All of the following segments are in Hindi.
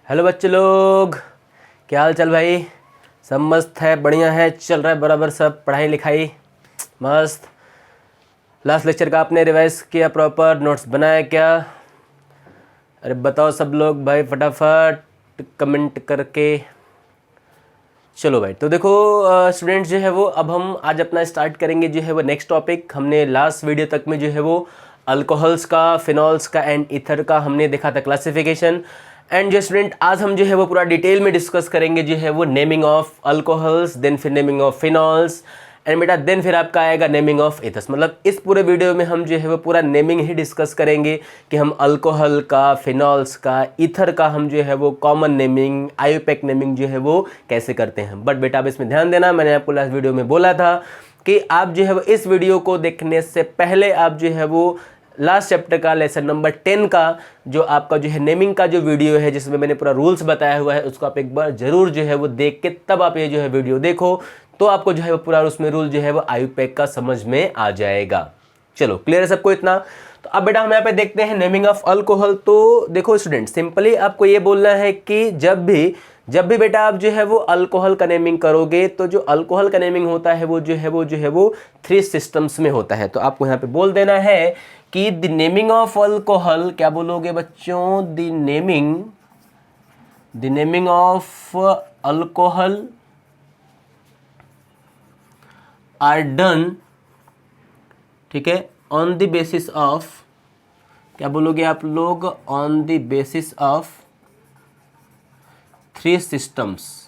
हेलो बच्चे लोग, क्या हाल चाल भाई। सब मस्त है, बढ़िया है, चल रहा है बराबर सब, पढ़ाई लिखाई मस्त। लास्ट लेक्चर का आपने रिवाइज किया, प्रॉपर नोट्स बनाया क्या? अरे बताओ सब लोग भाई, फटाफट कमेंट करके। चलो भाई, तो देखो स्टूडेंट्स जो है वो अब हम आज अपना स्टार्ट करेंगे जो है वो नेक्स्ट टॉपिक। हमने लास्ट वीडियो तक में जो है वो अल्कोहल्स का, फिनॉल्स का एंड ईथर का हमने देखा था क्लासिफिकेशन। एंड जो स्टूडेंट आज हम जो है वो पूरा डिटेल में डिस्कस करेंगे जो है वो नेमिंग ऑफ अल्कोहल्स, देन फिर नेमिंग ऑफ फिनॉल्स एंड बेटा देन फिर आपका आएगा नेमिंग ऑफ ईथर्स। मतलब इस पूरे वीडियो में हम जो है वो पूरा नेमिंग ही डिस्कस करेंगे कि हम अल्कोहल का, फिनॉल्स का, ईथर का हम जो है वो कॉमन नेमिंग, आयोपैक नेमिंग जो है वो कैसे करते हैं। बट बेटा अब इसमें ध्यान देना, मैंने आपको लास्ट वीडियो में बोला था कि आप जो है वो इस वीडियो को देखने से पहले आप जो है वो लास्ट चैप्टर का लेसन नंबर 10 का जो आपका जो है नेमिंग का जो वीडियो है जिसमें मैंने पूरा रूल्स बताया हुआ है, उसको आप एक बार जरूर जो है वो देख के तब आप ये जो है वीडियो देखो, तो आपको जो है वो पूरा उसमें रूल जो है वो आयुपैक का समझ में आ जाएगा। चलो क्लियर है सबको इतना? तो अब बेटा हम यहाँ पे देखते हैं नेमिंग ऑफ अल्कोहल। तो देखो स्टूडेंट, सिंपली आपको ये बोलना है कि जब भी बेटा आप जो है वो अल्कोहल का नेमिंग करोगे तो जो अल्कोहल का नेमिंग होता है वो जो है वो 3 सिस्टम्स में होता है। तो आपको यहाँ पे बोल देना है कि द नेमिंग ऑफ अल्कोहल, क्या बोलोगे बच्चों? The naming of alcohol are done, ठीक है, ऑन द बेसिस ऑफ, क्या बोलोगे आप लोग? On the basis of 3 systems.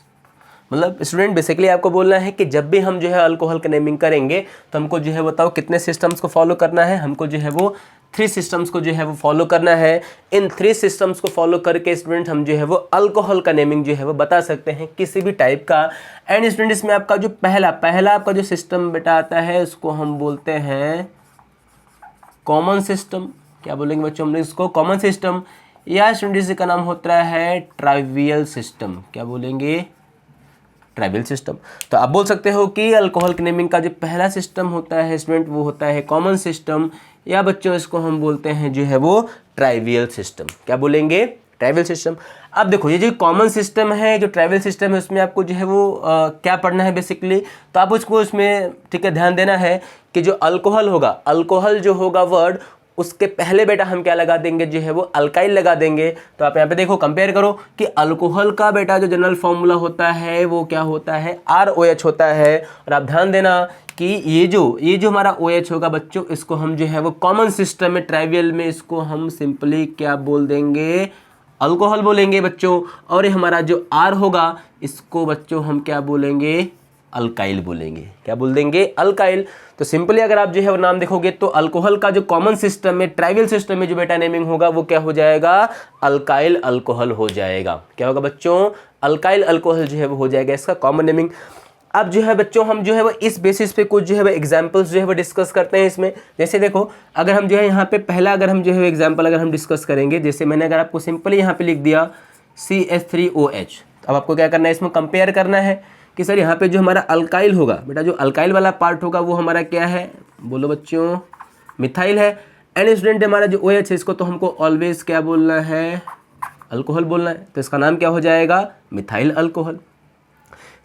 मतलब स्टूडेंट बेसिकली आपको बोलना है कि जब भी हम जो है अल्कोहल का नेमिंग करेंगे तो हमको जो है बताओ कितने सिस्टम्स को फॉलो करना है। हमको जो है वो 3 सिस्टम्स को जो है वो फॉलो करना है। इन 3 सिस्टम्स को फॉलो करके स्टूडेंट हम जो है वो अल्कोहल का नेमिंग जो है वो बता सकते हैं किसी भी टाइप का। एंड स्टूडेंट इसमें आपका जो पहला आपका जो सिस्टम बेटा आता है उसको हम बोलते हैं कॉमन सिस्टम। क्या बोलेंगे बच्चों हम लोग इसको? Common system. या स्टूडेंट इसी का नाम होता है ट्राइवियल सिस्टम। क्या बोलेंगे? Trivial system. तो आप बोल सकते हो कि अल्कोहल के नेमिंग का जो पहला सिस्टम होता है स्टूडेंट वो होता है कॉमन सिस्टम, या बच्चों इसको हम बोलते हैं जो है वो ट्राइवियल सिस्टम। क्या बोलेंगे? Trivial system. अब देखो ये जो कॉमन सिस्टम है, जो ट्राइवियल सिस्टम है, उसमें आपको जो है वो क्या पढ़ना है बेसिकली, तो आप उसको उसमें ठीक है ध्यान देना है कि जो अल्कोहल होगा, अल्कोहल जो होगा वर्ड, उसके पहले बेटा हम क्या लगा देंगे जो है वो अल्काइल लगा देंगे। तो आप यहाँ पे देखो कंपेयर करो कि अल्कोहल का बेटा जो जनरल फॉर्मूला होता है वो क्या होता है? ROH होता है। और आप ध्यान देना कि ये जो हमारा OH होगा बच्चों, इसको हम जो है वो कॉमन सिस्टम में, ट्राइवियल में, इसको हम सिंपली क्या बोल देंगे? अल्कोहल बोलेंगे बच्चों। और ये हमारा जो R होगा इसको बच्चों हम क्या बोलेंगे? अल्काइल बोलेंगे। क्या बोल देंगे? अल्काइल। तो सिंपली अगर आप जो है वो नाम देखोगे तो अल्कोहल का जो कॉमन सिस्टम में, ट्राइवियल सिस्टम में जो बेटा नेमिंग होगा वो क्या हो जाएगा? अल्काइल अल्कोहल हो जाएगा। क्या होगा बच्चों? अल्काइल अल्कोहल जो है वो हो जाएगा इसका कॉमन नेमिंग। अब जो है बच्चों हम जो है वो इस बेसिस पे कुछ जो है वो एग्जाम्पल्स जो है वो डिस्कस करते हैं इसमें। जैसे देखो अगर हम जो है यहाँ पे पहला अगर हम जो है एग्जाम्पल अगर हम डिस्कस करेंगे, जैसे मैंने अगर आपको सिंपली यहाँ पे लिख दिया CH3OH। अब आपको क्या करना है? इसमें कंपेयर करना है कि सर यहाँ पे जो हमारा अल्काइल होगा बेटा, जो अल्काइल वाला पार्ट होगा वो हमारा क्या है? बोलो बच्चों, मिथाइल है। एंड स्टूडेंट हमारा जो OH है इसको तो हमको ऑलवेज क्या बोलना है? अल्कोहल बोलना है। तो इसका नाम क्या हो जाएगा? Methyl alcohol.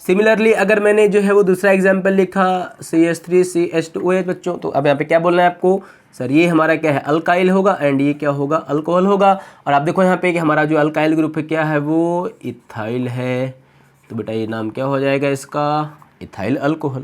सिमिलरली अगर मैंने जो है वो दूसरा एग्जाम्पल लिखा CH3CH2OH बच्चों, तो अब यहाँ पे क्या बोलना है आपको? सर ये हमारा क्या है? अल्काइल होगा एंड ये क्या होगा? अल्कोहल होगा। और आप देखो यहाँ पे कि हमारा जो अल्काइल ग्रुप है क्या है? वो इथाइल है। तो बेटा ये नाम क्या हो जाएगा इसका? Ethyl alcohol.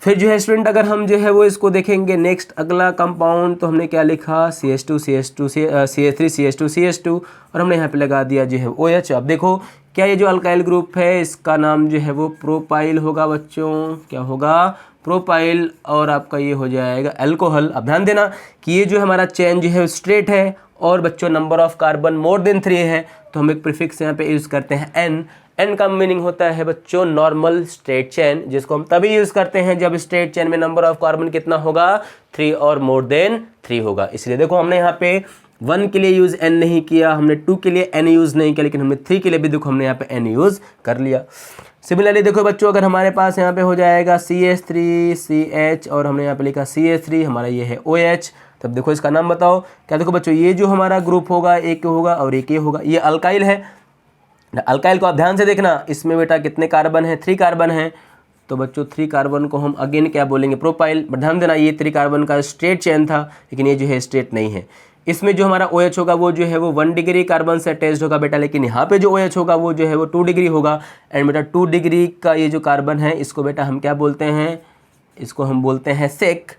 फिर जो है स्टूडेंट अगर हम जो है वो इसको देखेंगे नेक्स्ट अगला कंपाउंड, तो हमने क्या लिखा? CH3CH2 और हमने यहाँ पे लगा दिया जो है OH। अब देखो क्या ये जो अल्काइल ग्रुप है इसका नाम जो है वो प्रोपाइल होगा बच्चों। क्या होगा? प्रोपाइल। और आपका ये हो जाएगा अल्कोहल। अब ध्यान देना कि ये जो हमारा चेन जो है स्ट्रेट है और बच्चों number of carbon more than 3 है, तो हम एक प्रीफिक्स यहाँ पे यूज़ करते हैं N का मीनिंग होता है बच्चों नॉर्मल स्ट्रेट चेन, जिसको हम तभी यूज़ करते हैं जब स्ट्रेट चेन में नंबर ऑफ कार्बन कितना होगा? 3 और मोर देन 3 होगा। इसलिए देखो हमने यहाँ पे 1 के लिए यूज़ N नहीं किया, हमने 2 के लिए N यूज़ नहीं किया, लेकिन हमने 3 के लिए भी देखो हमने यहाँ पे N यूज़ कर लिया। सिमिलरली देखो बच्चों अगर हमारे पास यहाँ पे हो जाएगा CH3CH और हमने यहाँ पे लिखा CH3, हमारा ये है OH। तब देखो इसका नाम बताओ। क्या देखो बच्चों ये जो हमारा ग्रुप होगा एक होगा और एक ये होगा, ये अल्काइल है। अल्काइल को आप ध्यान से देखना, इसमें बेटा कितने कार्बन है, 3 कार्बन है, तो बच्चों 3 कार्बन को हम अगेन क्या बोलेंगे, प्रोपाइल। बट ध्यान देना ये 3 कार्बन का स्ट्रेट चेन था, लेकिन ये जो है स्ट्रेट नहीं है। इसमें जो हमारा OH होगा वो जो है वो 1 डिग्री कार्बन से अटैच्ड होगा बेटा, लेकिन यहाँ पे जो OH होगा वो जो है वो 2 डिग्री होगा। एंड बेटा 2 डिग्री का ये जो कार्बन है इसको बेटा हम क्या बोलते हैं, इसको हम बोलते हैं सेक,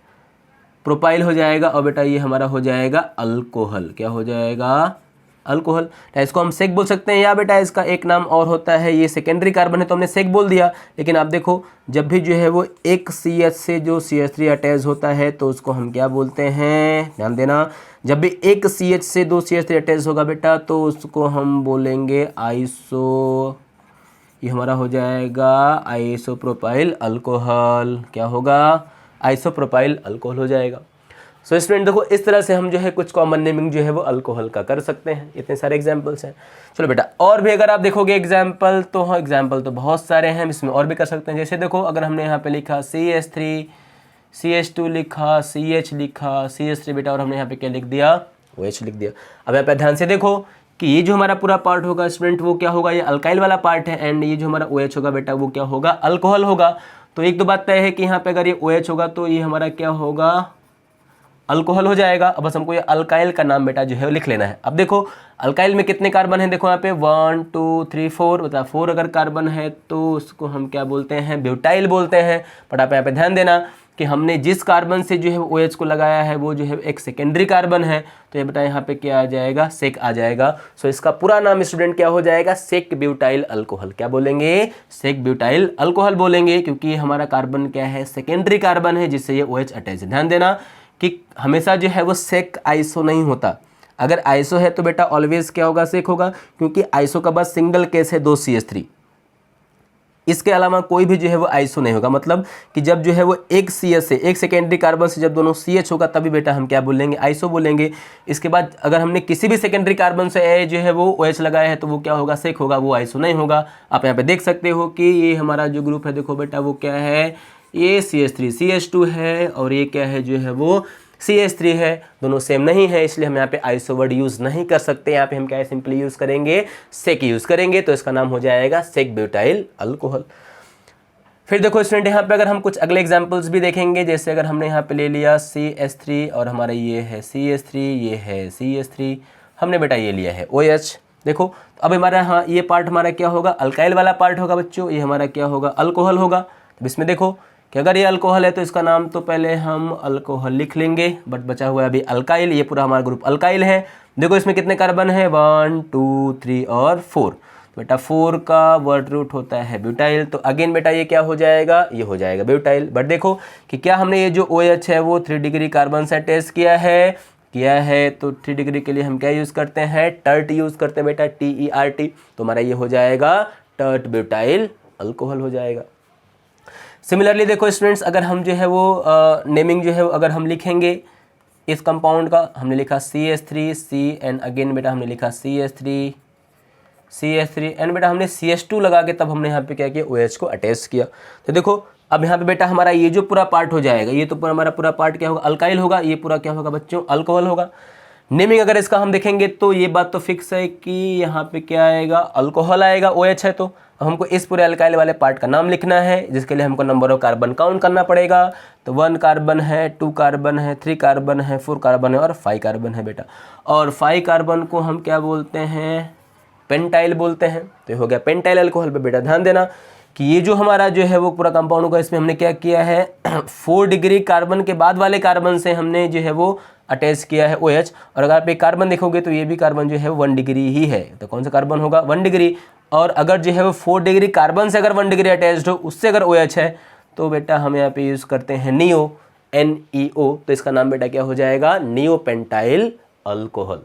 प्रोपाइल हो जाएगा। और बेटा ये हमारा हो जाएगा अल्कोहल, क्या हो जाएगा, अल्कोहल। तो इसको हम सेक बोल सकते हैं, या बेटा इसका एक नाम और होता है, ये सेकेंडरी कार्बन है तो हमने सेक बोल दिया। लेकिन आप देखो जब भी जो है वो एक CH से जो CH3 अटैच होता है तो उसको हम क्या बोलते हैं, ध्यान देना, जब भी एक CH से 2 CH3 अटैच होगा बेटा तो उसको हम बोलेंगे आइसो, ये हमारा हो जाएगा आइसोप्रोपाइल अल्कोहल, क्या होगा, आइसोप्रोपाइल अल्कोहल हो जाएगा। सो स्टूडेंट देखो इस तरह से हम जो है कुछ कॉमन नेमिंग जो है वो अल्कोहल का कर सकते हैं। इतने सारे एग्जांपल्स हैं। चलो बेटा और भी अगर आप देखोगे एग्जांपल तो हाँ, एग्जांपल तो बहुत सारे हैं, इसमें और भी कर सकते हैं। जैसे देखो अगर हमने यहाँ पे लिखा CH3, CH2 लिखा, CH लिखा, CH3 बेटा, और हमने यहाँ पे क्या लिख दिया, OH लिख दिया। अब यहाँ पे ध्यान से देखो कि ये जो हमारा पूरा पार्ट होगा स्टूडेंट वो क्या होगा, ये अल्काइल वाला पार्ट है, एंड ये जो हमारा OH होगा बेटा वो क्या होगा, अल्कोहल होगा। तो एक दो बात तय है कि यहाँ पे अगर ये OH होगा तो ये हमारा क्या होगा, अल्कोहल हो जाएगा। अब बस हमको ये अल्काइल का नाम बेटा जो है लिख लेना है। अब देखो अल्काइल में कितने कार्बन है, देखो यहाँ पे 1 2 3 4, बता 4 अगर कार्बन है तो उसको हम क्या बोलते हैं, ब्यूटाइल बोलते हैं। बट आप यहाँ पे ध्यान देना कि हमने जिस कार्बन से जो है OH को लगाया है वो जो है एक सेकेंडरी कार्बन है, तो ये बेटा यहाँ पे क्या आ जाएगा, सेक आ जाएगा। सो इसका पूरा नाम स्टूडेंट क्या हो जाएगा, सेक ब्यूटाइल अल्कोहल। क्या बोलेंगे, सेक ब्यूटाइल अल्कोहल बोलेंगे, क्योंकि हमारा कार्बन क्या है, सेकेंडरी कार्बन है जिससे ये OH अटैच है। ध्यान देना कि हमेशा जो है वो सेक आइसो नहीं होता। अगर आइसो है तो बेटा ऑलवेज क्या होगा, सेक होगा, क्योंकि आइसो का बस सिंगल केस है 2 CH3, इसके अलावा कोई भी जो है वो आइसो नहीं होगा। मतलब कि जब जो है वो एक CH से, एक सेकेंडरी कार्बन से जब दोनों CH होगा तभी बेटा हम क्या बोलेंगे, आइसो बोलेंगे। इसके बाद अगर हमने किसी भी सेकेंडरी कार्बन से जो है वो OH लगाया है तो वो क्या होगा, सेक होगा, वो आइसो नहीं होगा। आप यहाँ पे देख सकते हो कि ये हमारा जो ग्रुप है देखो बेटा वो क्या है, ये CH3 CH2 है, और ये क्या है जो है वो CH3 है। दोनों सेम नहीं है, इसलिए हम यहाँ पे आइसो वर्ड यूज़ नहीं कर सकते। यहाँ पे हम क्या है, सिंपली यूज़ करेंगे, सेक यूज़ करेंगे, तो इसका नाम हो जाएगा सेक ब्यूटाइल अल्कोहल। फिर देखो स्टूडेंट यहाँ पे अगर हम कुछ अगले एग्जांपल्स भी देखेंगे, जैसे अगर हमने यहाँ पे ले लिया CH3 और हमारा ये है CH3, ये है CH3, हमने बेटा ये लिया है OH। देखो अब हमारा हाँ ये पार्ट हमारा क्या होगा, अल्काइल वाला पार्ट होगा बच्चों, ये हमारा क्या होगा, अल्कोहल होगा। तो इसमें देखो कि अगर ये अल्कोहल है तो इसका नाम तो पहले हम अल्कोहल लिख लेंगे, बट बचा हुआ है अभी अल्काइल, ये पूरा हमारा ग्रुप अल्काइल है। देखो इसमें कितने कार्बन है, 1 2 3 और 4। बेटा 4 का वर्ड रूट होता है ब्यूटाइल, तो अगेन बेटा ये क्या हो जाएगा, ये हो जाएगा ब्यूटाइल। बट देखो कि क्या हमने ये जो OH है वो 3 डिग्री कार्बन से अटैच किया है, तो 3 डिग्री के लिए हम क्या यूज़ करते हैं, टर्ट यूज़ करते हैं बेटा, TERT। तो हमारा ये हो जाएगा टर्ट ब्यूटाइल अल्कोहल हो जाएगा। सिमिलरली देखो स्टूडेंट्स अगर हम जो है वो नेमिंग जो है अगर हम लिखेंगे इस कंपाउंड का, हमने लिखा CH3 C एंड अगेन बेटा हमने लिखा CH3 एंड बेटा हमने CH2 लगा के तब हमने यहाँ पे क्या किया, OH को अटैच किया। तो देखो अब यहाँ पे बेटा हमारा ये जो पूरा पार्ट हो जाएगा, ये तो पूरा हमारा पूरा पार्ट क्या होगा, अल्काइल होगा, ये पूरा क्या होगा बच्चों, अल्कोहल होगा। नेमिंग अगर इसका हम देखेंगे तो ये बात तो फिक्स है कि यहाँ पे क्या आएगा, अल्कोहल आएगा, OH है तो हमको इस पूरे अल्काइल वाले पार्ट का नाम लिखना है, जिसके लिए हमको नंबर ऑफ कार्बन काउंट करना पड़ेगा। तो 1 कार्बन है, 2 कार्बन है, 3 कार्बन है, 4 कार्बन है और 5 कार्बन है बेटा। और 5 कार्बन को हम क्या बोलते हैं, पेंटाइल बोलते हैं। तो ये हो गया पेंटाइल अल्कोहल पे। बेटा ध्यान देना कि ये जो हमारा जो है वो पूरा कंपाउंड होगा, इसमें हमने क्या किया है 4 डिग्री कार्बन के बाद वाले कार्बन से हमने जो है वो अटैच किया है OH। और अगर आप एक कार्बन देखोगे तो ये भी कार्बन जो है 1 डिग्री ही है। तो कौन सा कार्बन होगा, 1 डिग्री। और अगर जो है वो 4 डिग्री कार्बन से अगर 1 डिग्री अटैच्ड हो, उससे अगर OH है तो बेटा हम यहाँ पे यूज़ करते हैं NEO, NEO। तो इसका नाम बेटा क्या हो जाएगा, नियोपेंटाइल अल्कोहल।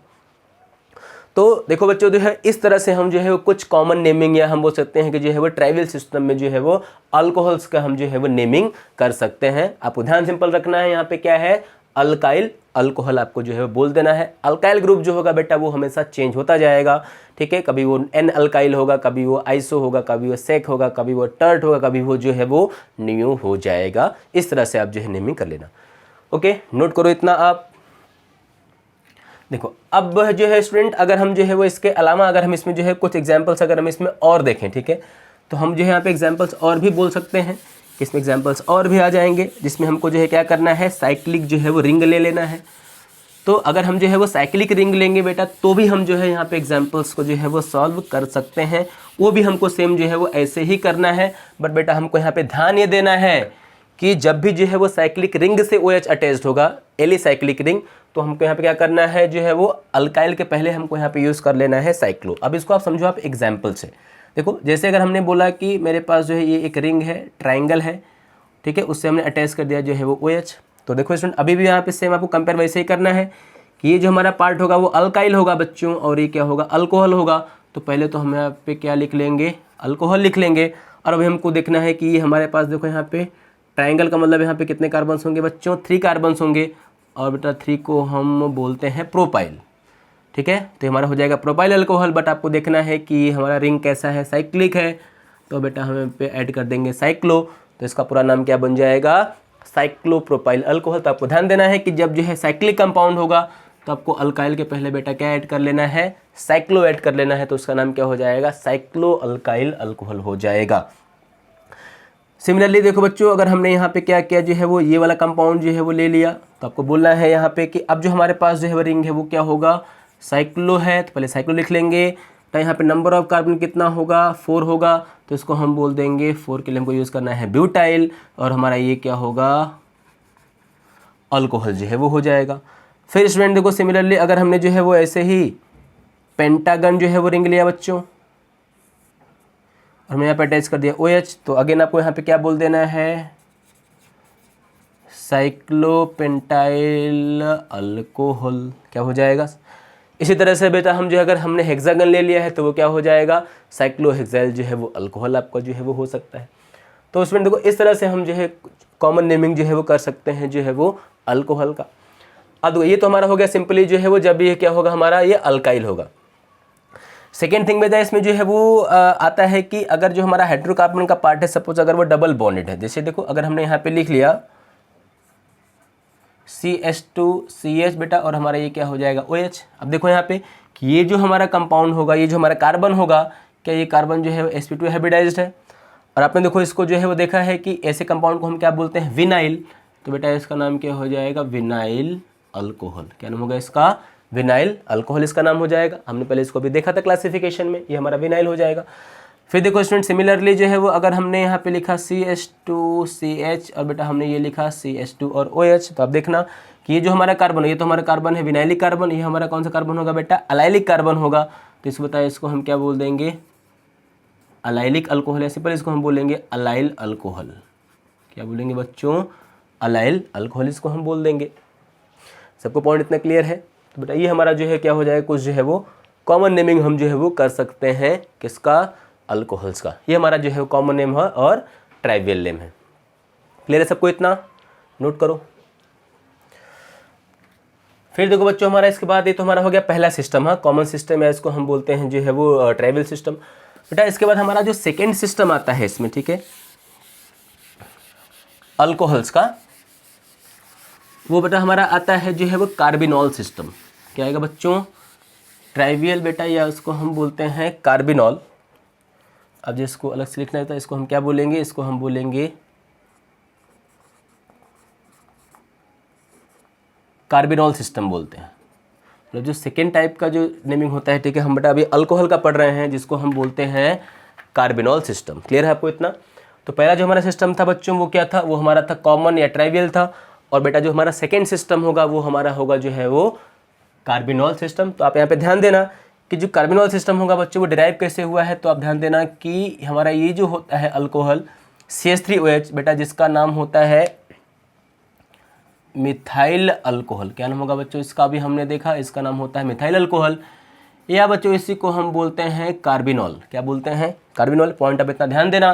तो देखो बच्चों जो है इस तरह से हम जो है वो कुछ कॉमन नेमिंग या हम बोल सकते हैं कि जो है वो ट्राइबल सिस्टम में जो है वो अल्कोहल्स का हम जो है वो नेमिंग कर सकते हैं। आपको ध्यान सिंपल रखना है, यहाँ पे क्या है, अल्काइल अल्कोहल आपको जो है वो बोल देना है। अल्काइल ग्रुप जो होगा बेटा वो हमेशा चेंज होता जाएगा, ठीक है। कभी वो N अल्काइल होगा, कभी वो आइसो होगा, कभी वो सेक होगा, कभी वो टर्ट होगा, कभी वो जो है वो नियो हो जाएगा। इस तरह से आप जो है नेमिंग कर लेना। ओके, नोट करो इतना आप। देखो अब जो है स्टूडेंट, अगर हम जो है वो इसके अलावा अगर हम इसमें जो है कुछ एग्जांपल्स अगर हम इसमें और देखें, ठीक है, तो हम जो है यहाँ पे एग्जांपल्स और भी बोल सकते हैं कि इसमें एग्जांपल्स और भी आ जाएंगे, जिसमें हमको जो है क्या करना है, साइक्लिक जो है वो रिंग ले लेना है। तो अगर हम जो है वो साइक्लिक रिंग लेंगे बेटा, तो भी हम जो है यहाँ पे एग्जांपल्स को जो है वो सॉल्व कर सकते हैं। वो भी हमको सेम जो है वो ऐसे ही करना है, बट बेटा हमको यहाँ पे ध्यान ये देना है कि जब भी जो है वो साइक्लिक रिंग से OH अटैच्ड होगा, एली साइक्लिक रिंग, तो हमको यहाँ पे क्या करना है, जो है वो अल्काइल के पहले हमको यहाँ पे यूज़ कर लेना है साइक्लो। अब इसको आप समझो आप एग्जाम्पल से। देखो जैसे अगर हमने बोला कि मेरे पास जो है ये एक रिंग है, ट्राइंगल है, ठीक है, उससे हमने अटैच कर दिया जो है वो OH। तो देखो स्टूडेंट अभी भी यहाँ पे सेम आपको कंपेयर वैसे ही करना है कि ये जो हमारा पार्ट होगा वो अल्काइल होगा बच्चों, और ये क्या होगा, अल्कोहल होगा। तो पहले तो हम यहाँ पे क्या लिख लेंगे, अल्कोहल लिख लेंगे। और अभी हमको देखना है कि ये हमारे पास देखो यहाँ पे ट्राइंगल का मतलब यहाँ पे कितने कार्बन्स होंगे बच्चों, 3 कार्बन्स होंगे, और बेटा 3 को हम बोलते हैं प्रोपाइल, ठीक है। तो हमारा हो जाएगा प्रोपाइल अल्कोहल। बट आपको देखना है कि हमारा रिंग कैसा है, साइक्लिक है, तो बेटा हम पे ऐड कर देंगे साइक्लो। तो इसका पूरा नाम क्या बन जाएगा, साइक्लोप्रोपाइल अल्कोहल। तो आपको ध्यान देना है कि जब जो है साइक्लिक कंपाउंड होगा तो आपको अल्काइल के पहले बेटा क्या ऐड कर लेना है, साइक्लो ऐड कर लेना है। तो उसका नाम क्या हो जाएगा, साइक्लो अल्काइल अल्कोहल हो जाएगा। सिमिलरली देखो बच्चों, अगर हमने यहाँ पे क्या किया, जो है वो ये वाला कंपाउंड जो है वो ले लिया, तो आपको बोलना है यहाँ पे कि अब जो हमारे पास जो है वो रिंग है वो क्या होगा, साइक्लो है। तो पहले साइक्लो लिख लेंगे। तो यहाँ पे नंबर ऑफ कार्बन कितना होगा, 4 होगा, तो इसको हम बोल देंगे 4 के लिए हमको यूज़ करना है ब्यूटाइल, और हमारा ये क्या होगा, अल्कोहल जो है वो हो जाएगा। फिर स्टूडेंट देखो सिमिलरली अगर हमने जो है वो ऐसे ही पेंटागन जो है वो रिंग लिया बच्चों, और हमने यहाँ पे अटैच कर दिया OH, तो अगेन आपको यहाँ पे क्या बोल देना है, साइक्लोपेंटाइल अल्कोहल क्या हो जाएगा। इसी तरह से बेटा हम जो अगर हमने हेक्सागन ले लिया है तो वो क्या हो जाएगा, साइक्लोहेक्साइल जो है वो अल्कोहल आपका जो है वो हो सकता है। तो उसमें देखो इस तरह से हम जो है कॉमन नेमिंग जो है वो कर सकते हैं जो है वो अल्कोहल का। अब ये तो हमारा हो गया सिंपली जो है वो जब ये क्या होगा हमारा, ये अल्काइल होगा। सेकेंड थिंग बेटा इसमें जो है वो आता है कि अगर जो हमारा हाइड्रोकार्बन का पार्ट है, सपोज अगर वो डबल बॉन्डेड है, जैसे देखो अगर हमने यहाँ पे लिख लिया CH2CH बेटा, और हमारा ये क्या हो जाएगा OH। अब देखो यहाँ पे कि ये जो हमारा कंपाउंड होगा, ये जो हमारा कार्बन होगा, क्या ये कार्बन जो है sp2 हाइब्रिडाइज्ड है। और आपने देखो इसको जो है वो देखा है कि ऐसे कंपाउंड को हम क्या बोलते हैं, विनाइल। तो बेटा इसका नाम क्या हो जाएगा, विनाइल अल्कोहल। क्या नाम होगा इसका, विनाइल अल्कोहल इसका नाम हो जाएगा। हमने पहले इसको भी देखा था क्लासिफिकेशन में, ये हमारा विनाइल हो जाएगा। फिर देखो स्टूडेंट सिमिलरली जो है वो अगर हमने यहाँ पे लिखा CH2CH, और बेटा हमने ये लिखा CH2 और OH, तो आप देखना कि ये जो हमारा कार्बन है, ये तो हमारा कार्बन है विनाइलिक कार्बन, ये हमारा कौन सा कार्बन होगा बेटा, अलाइलिक कार्बन होगा। तो इसको बताया, इसको हम क्या बोल देंगे, अलाइलिक अल्कोहल। ऐसे पर इसको हम बोलेंगे अलाइल अल्कोहल। क्या बोलेंगे बच्चों, अलाइल अल्कोहल इसको हम बोल देंगे। सबको पॉइंट इतना क्लियर है। तो बेटा ये हमारा जो है क्या हो जाएगा, कुछ जो है वो कॉमन नेमिंग हम जो है वो कर सकते हैं, किसका, अल्कोहल्स का। ये हमारा जो है कॉमन नेम है और ट्राइवियल नेम है। क्लियर है सबको, इतना नोट करो। फिर देखो बच्चों हमारा इसके बाद ये तो हमारा हो गया पहला सिस्टम, हाँ कॉमन सिस्टम है, इसको हम बोलते हैं जो है वो ट्राइवियल सिस्टम। बेटा इसके बाद हमारा जो सेकेंड सिस्टम आता है इसमें, ठीक है, अल्कोहल्स का, वो बेटा हमारा आता है जो है वो कार्बिनॉल सिस्टम। क्या आएगा बच्चों, ट्राइवियल बेटा, या उसको हम बोलते हैं कार्बिनॉल। अब जिसको अलग से लिखना है तो इसको हम क्या बोलेंगे, इसको हम बोलेंगे कार्बिनॉल सिस्टम बोलते हैं। मतलब जो सेकेंड टाइप का जो नेमिंग होता है, ठीक है, हम बेटा अभी अल्कोहल का पढ़ रहे हैं, जिसको हम बोलते हैं कार्बिनॉल सिस्टम। क्लियर है आपको इतना। तो पहला जो हमारा सिस्टम था बच्चों वो क्या था, वो हमारा था कॉमन या ट्राइवियल था। और बेटा जो हमारा सेकेंड सिस्टम होगा वो हमारा होगा जो है वो कार्बिनॉल सिस्टम। तो आप यहाँ पे ध्यान देना कि जो कार्बिनॉल सिस्टम होगा बच्चों वो डिराइव कैसे हुआ है। तो आप ध्यान देना कि हमारा ये जो होता है अल्कोहल CH3OH बेटा, जिसका नाम होता है मिथाइल अल्कोहल। क्या नाम होगा बच्चों इसका, भी हमने देखा, इसका नाम होता है मिथाइल अल्कोहल, या बच्चों इसी को हम बोलते हैं कार्बिनॉल। क्या बोलते हैं, कार्बिनॉल। पॉइंट अब इतना ध्यान देना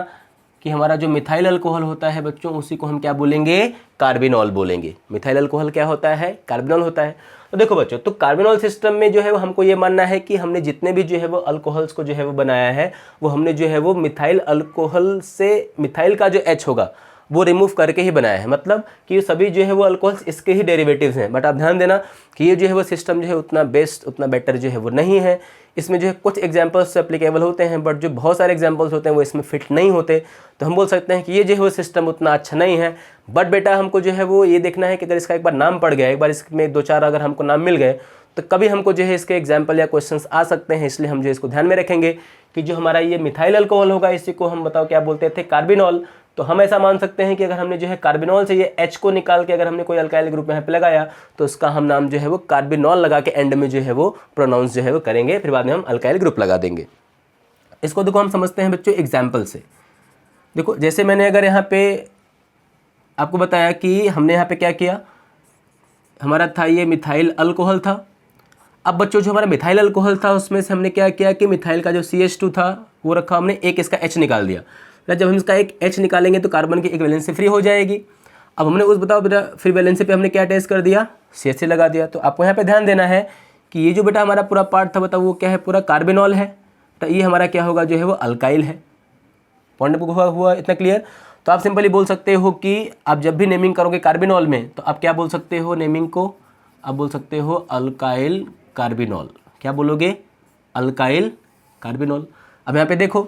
कि हमारा जो मिथाइल अल्कोहल होता है बच्चों, उसी को हम क्या बोलेंगे, कार्बिनॉल बोलेंगे। मिथाइल अल्कोहल क्या होता है, कार्बिनॉल होता है। तो देखो बच्चों, तो कार्बिनॉल सिस्टम में जो है वो हमको ये मानना है कि हमने जितने भी जो है वो अल्कोहल्स को जो है वो बनाया है, वो हमने जो है वो मिथाइल अल्कोहल से, मिथाइल का जो H होगा वो रिमूव करके ही बनाया है, मतलब कि ये सभी जो है वो अल्कोहल्स इसके ही डेरिवेटिव्स हैं। बट आप ध्यान देना कि ये जो है वो सिस्टम जो है उतना बेस्ट, उतना बेटर जो है वो नहीं है। इसमें जो है कुछ एग्जांपल्स एप्लीकेबल होते हैं, बट जो बहुत सारे एग्जांपल्स होते हैं वो इसमें फिट नहीं होते। तो हम बोल सकते हैं कि ये जो है वो सिस्टम उतना अच्छा नहीं है। बट बेटा हमको जो है वो ये देखना है कि अगर इसका एक बार नाम पड़ गया, एक बार इसमें 2-4 अगर हमको नाम मिल गए, तो कभी हमको जो है इसके एग्जाम्पल या क्वेश्चंस आ सकते हैं। इसलिए हम जो इसको ध्यान में रखेंगे कि जो हमारा ये मिथाइल अल्कोहल होगा, इसी को हम बताओ क्या बोलते थे, कार्बिनॉल। तो हम ऐसा मान सकते हैं कि अगर हमने जो है कार्बिनॉल से ये H को निकाल के अगर हमने कोई अल्काइल ग्रुप यहाँ पे लगाया, तो उसका हम नाम जो है वो कार्बिनॉल लगा के एंड में जो है वो प्रोनाउंस जो है वो करेंगे, फिर बाद में हम अल्काइल ग्रुप लगा देंगे। इसको देखो हम समझते हैं बच्चों एग्जाम्पल से। देखो जैसे मैंने अगर यहाँ पे आपको बताया कि हमने यहाँ पे क्या किया, हमारा था ये मिथाइल अल्कोहल था। अब बच्चों जो हमारा मिथाइल अल्कोहल था उसमें से हमने क्या किया कि मिथाइल का जो CH2 था वो रखा हमने, एक इसका H निकाल दिया। जब हम इसका एक H निकालेंगे तो कार्बन की एक वैलेंसी फ्री हो जाएगी। अब हमने उस बताओ बेटा फ्री वैलेंसी पे हमने क्या टेस्ट कर दिया, CH3 लगा दिया। तो आपको यहाँ पे ध्यान देना है कि ये जो बेटा हमारा पूरा पार्ट था बताओ वो क्या है, पूरा कार्बिनॉल है। तो ये हमारा क्या होगा जो है वो अल्काइल है। पॉइंट हुआ इतना क्लियर। तो आप सिंपली बोल सकते हो कि आप जब भी नेमिंग करोगे कार्बिनॉल में, तो आप क्या बोल सकते हो नेमिंग को, आप बोल सकते हो अल्काइल कार्बिनॉल। क्या बोलोगे, अल्काइल कार्बिनॉल। अब यहाँ पे देखो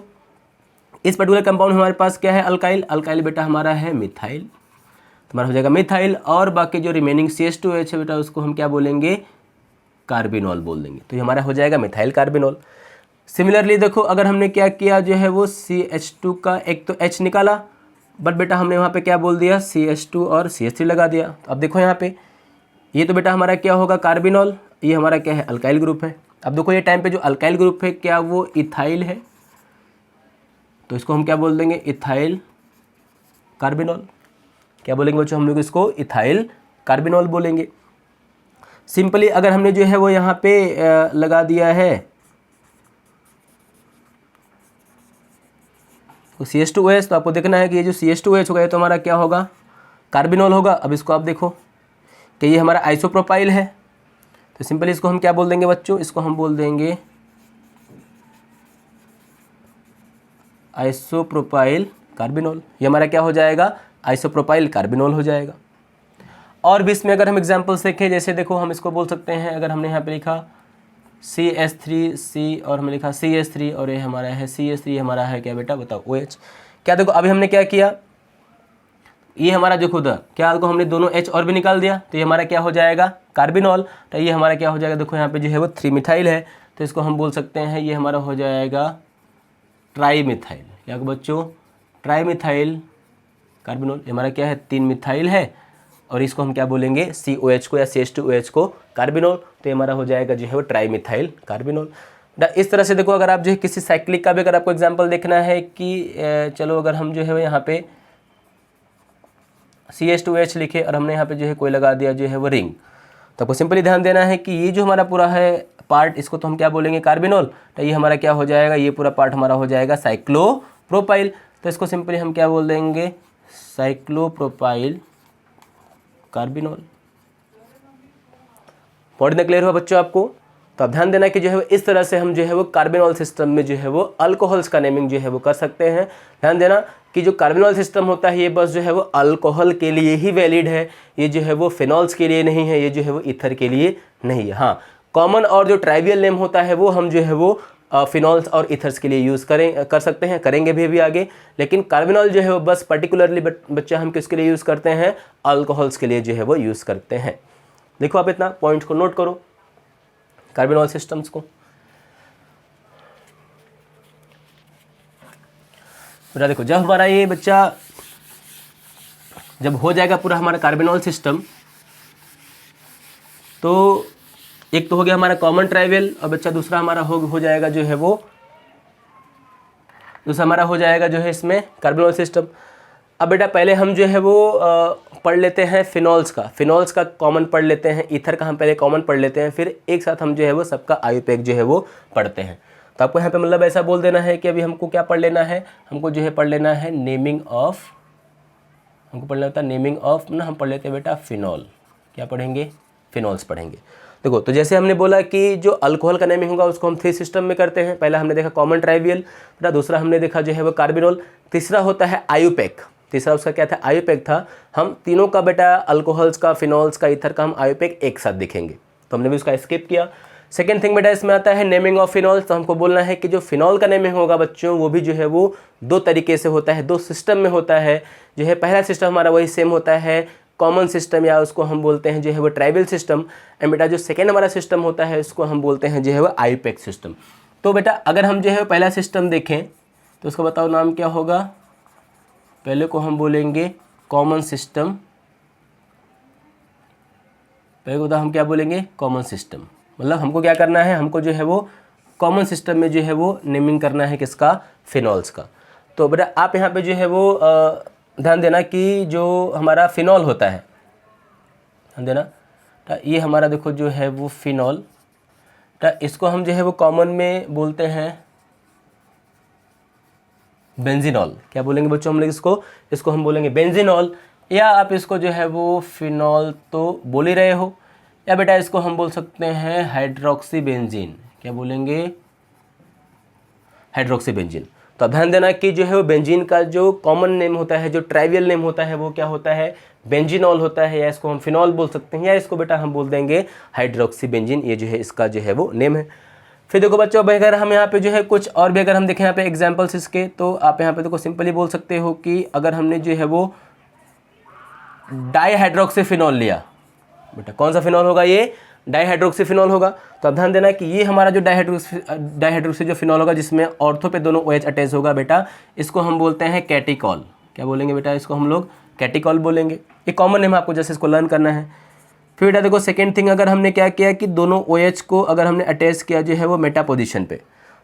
इस पर्टिकुलर कंपाउंड हमारे पास क्या है, अल्काइल। अल्काइल बेटा हमारा है मिथाइल, तुम्हारा हो जाएगा मिथाइल। और बाकी जो रिमेनिंग CH2H है बेटा उसको हम क्या बोलेंगे, कार्बिनॉल बोल देंगे। तो ये हमारा हो जाएगा मिथाइल कार्बिनॉल। सिमिलरली देखो अगर हमने क्या किया जो है वो CH2 का एक तो H निकाला, बट बेटा हमने वहाँ पे क्या बोल दिया, CH2 और CH3 लगा दिया। तो अब देखो यहाँ पे ये तो बेटा हमारा क्या होगा कार्बिनॉल, ये हमारा क्या है अल्काइल ग्रुप है। अब देखो ये टाइम पे जो अल्काइल ग्रुप है क्या वो इथाइल है, तो इसको हम क्या बोल देंगे, इथाइल कार्बिनॉल। क्या बोलेंगे बच्चों हम लोग इसको, इथाइल कार्बिनॉल बोलेंगे। सिंपली अगर हमने जो है वो यहाँ पे लगा दिया है तो CH2OH, तो आपको देखना है कि ये जो CH2OH होगा ये तो हमारा क्या होगा, कार्बिनॉल होगा। अब इसको आप देखो कि ये हमारा आइसोप्रोपाइल है, तो सिंपली इसको हम क्या बोल देंगे बच्चों, इसको हम बोल देंगे आइसोप्रोपाइल कार्बिनॉल। ये हमारा क्या हो जाएगा, आइसोप्रोपाइल कार्बिनॉल हो जाएगा। और भी इसमें अगर हम एग्जांपल्स देखें, जैसे देखो हम इसको बोल सकते हैं, अगर हमने यहाँ पे लिखा CH3C और हमने लिखा CH3 और ये हमारा है CH3, हमारा है क्या बेटा बताओ OH। क्या देखो अभी हमने क्या किया, ये हमारा जो खुद क्या को हमने दोनों H और भी निकाल दिया, तो ये हमारा क्या हो जाएगा कार्बिनॉल। तो ये हमारा क्या हो जाएगा, देखो यहाँ पे जो है वो 3 मिथाइल है, तो इसको हम बोल सकते हैं ये हमारा हो जाएगा ट्राई मिथाइल। क्या बच्चों, ट्राई मिथाइल कार्बिनॉल। ये हमारा क्या है 3 मिथाइल है, और इसको हम क्या बोलेंगे COH को या CH2OH को कार्बिनॉल। तो ये हमारा हो जाएगा जो है वो ट्राई मिथाइल कार्बिनॉल। इस तरह से देखो अगर आप जो है किसी साइक्लिक का भी अगर आपको एग्जाम्पल देखना है कि चलो अगर हम जो है यहाँ पे CH2H लिखे और हमने यहाँ पे जो है कोई लगा दिया जो है वो रिंग, तो आपको सिंपली ध्यान देना है कि ये जो हमारा पूरा है पार्ट, इसको तो हम क्या बोलेंगे कार्बिनॉल। तो ये हमारा क्या हो जाएगा, ये पूरा पार्ट हमारा हो जाएगा साइक्लोप्रोपाइल। तो इसको सिंपली हम क्या बोल देंगे, साइक्लोप्रोपाइल कार्बिनॉल। पॉइंट में क्लियर हुआ बच्चों आपको। तो आप ध्यान देना कि जो है इस तरह से हम जो है वो कार्बिनॉल सिस्टम में जो है वो अल्कोहल्स का नेमिंग जो है वो कर सकते हैं। ध्यान देना कि जो कार्बिनॉल सिस्टम होता है ये बस जो है वो अल्कोहल के लिए ही वैलिड है, ये जो है वो फिनॉल्स के लिए नहीं है, ये जो है वो ईथर के लिए नहीं है। हाँ, कॉमन और जो ट्राइवियल नेम होता है वो हम जो है वो फिनॉल्स और ईथर्स के लिए यूज़ कर सकते हैं, करेंगे भी आगे। लेकिन कार्बिनॉल जो है वो बस पर्टिकुलरली बच्चा हम किसके लिए यूज़ करते हैं, अल्कोहल्स के लिए जो है वो यूज़ करते हैं। देखो आप इतना पॉइंट को नोट करो कार्बिनॉल सिस्टम्स को। बेटा देखो जब हमारा ये बच्चा जब हो जाएगा पूरा हमारा कार्बिनॉल सिस्टम, तो एक तो हो गया हमारा कॉमन ट्राइवियल, और बच्चा दूसरा हमारा हो जाएगा जो है वो दूसरा हमारा हो जाएगा जो है इसमें कार्बिनॉल सिस्टम। अब बेटा पहले हम जो है वो पढ़ लेते हैं फिनॉल्स का कॉमन पढ़ लेते हैं, ईथर का हम पहले कॉमन पढ़ लेते हैं, फिर एक साथ हम जो है वो सबका आयुपेक जो है वो पढ़ते हैं। तो आपको यहाँ पे मतलब ऐसा बोल देना है कि अभी हमको क्या पढ़ लेना है, हमको जो है पढ़ लेना है नेमिंग ऑफ, हमको पढ़ लेता है नेमिंग ऑफ ना, हम पढ़ लेते हैं बेटा फिनॉल। क्या पढ़ेंगे, फिनॉल्स पढ़ेंगे। देखो तो जैसे हमने बोला कि जो अल्कोहल का नेमिंग होगा उसको हम 3 सिस्टम में करते हैं। पहला हमने देखा कॉमन ट्राइवियल, दूसरा हमने देखा जो है वो कार्बिनॉल, तीसरा होता है आयुपेक। तीसरा उसका क्या था, आयोपेक था। हम तीनों का बेटा अल्कोहल्स का, फिनॉल्स का, ईथर का हम आयोपेक एक साथ दिखेंगे, तो हमने भी उसका स्किप किया। सेकेंड थिंग बेटा इसमें आता है नेमिंग ऑफ फिनॉल्स। तो हमको बोलना है कि जो फिनॉल का नेमिंग होगा बच्चों, वो भी जो है वो दो तरीके से होता है, दो सिस्टम में होता है। जो है पहला सिस्टम हमारा वही सेम होता है, कॉमन सिस्टम, या उसको हम बोलते हैं जो है वो ट्राइबल सिस्टम। एंड बेटा जो सेकेंड हमारा सिस्टम होता है उसको हम बोलते हैं जो है वो आयोपेक सिस्टम। तो बेटा अगर हम जो है पहला सिस्टम देखें तो उसका बताओ नाम क्या होगा। पहले को हम बोलेंगे कॉमन सिस्टम, पहले को हम क्या बोलेंगे, कॉमन सिस्टम। मतलब हमको क्या करना है, हमको जो है वो कॉमन सिस्टम में जो है वो नेमिंग करना है किसका, फिनॉल्स का। तो बेटा आप यहाँ पे जो है वो ध्यान देना कि जो हमारा फिनॉल होता है, ध्यान देना, तो ये हमारा देखो जो है वो फिनॉल, तो इसको हम जो है वो कॉमन में बोलते हैं बेंजीनॉल। क्या बोलेंगे बच्चों हम लोग इसको हम बोलेंगे बेंजीनॉल, या आप इसको जो है वो फिनॉल तो बोल ही रहे हो, या बेटा इसको हम बोल सकते हैं हाइड्रोक्सी बेंजीन। क्या बोलेंगे, हाइड्रोक्सी बेंजीन। तो अब ध्यान देना कि जो है वो बेंजीन का जो कॉमन नेम होता है, जो ट्राइवियल नेम होता है, वो क्या होता है, बेंजीनॉल होता है, या इसको हम फिनॉल बोल सकते हैं, या इसको बेटा हम बोल देंगे हाइड्रोक्सी बेंजीन। ये जो है इसका जो है वो नेम है। फिर देखो बच्चों, अगर हम यहाँ पे जो है कुछ और भी अगर हम देखें यहाँ पे एग्जाम्पल्स इसके, तो आप यहाँ पे देखो सिंपली बोल सकते हो कि अगर हमने जो है वो डाईहाइड्रोक्सी फिनॉल लिया, बेटा कौन सा फिनॉल होगा, ये डाईहाइड्रोक्सी फिनॉल होगा। तो अब ध्यान देना कि ये हमारा जो डाईहाइड्रोक्सी जो फिनॉल होगा जिसमें ऑर्थो पे दोनों OH अटैच होगा, बेटा इसको हम बोलते हैं कैटिकॉल। क्या बोलेंगे बेटा, इसको हम लोग कैटिकॉल बोलेंगे। ये कॉमन नेम आपको जैसे इसको लर्न करना है। फिर बेटा देखो सेकेंड थिंग, अगर हमने क्या किया कि दोनों OH को अगर हमने अटैच किया जो है वो मेटा पोजिशन पे,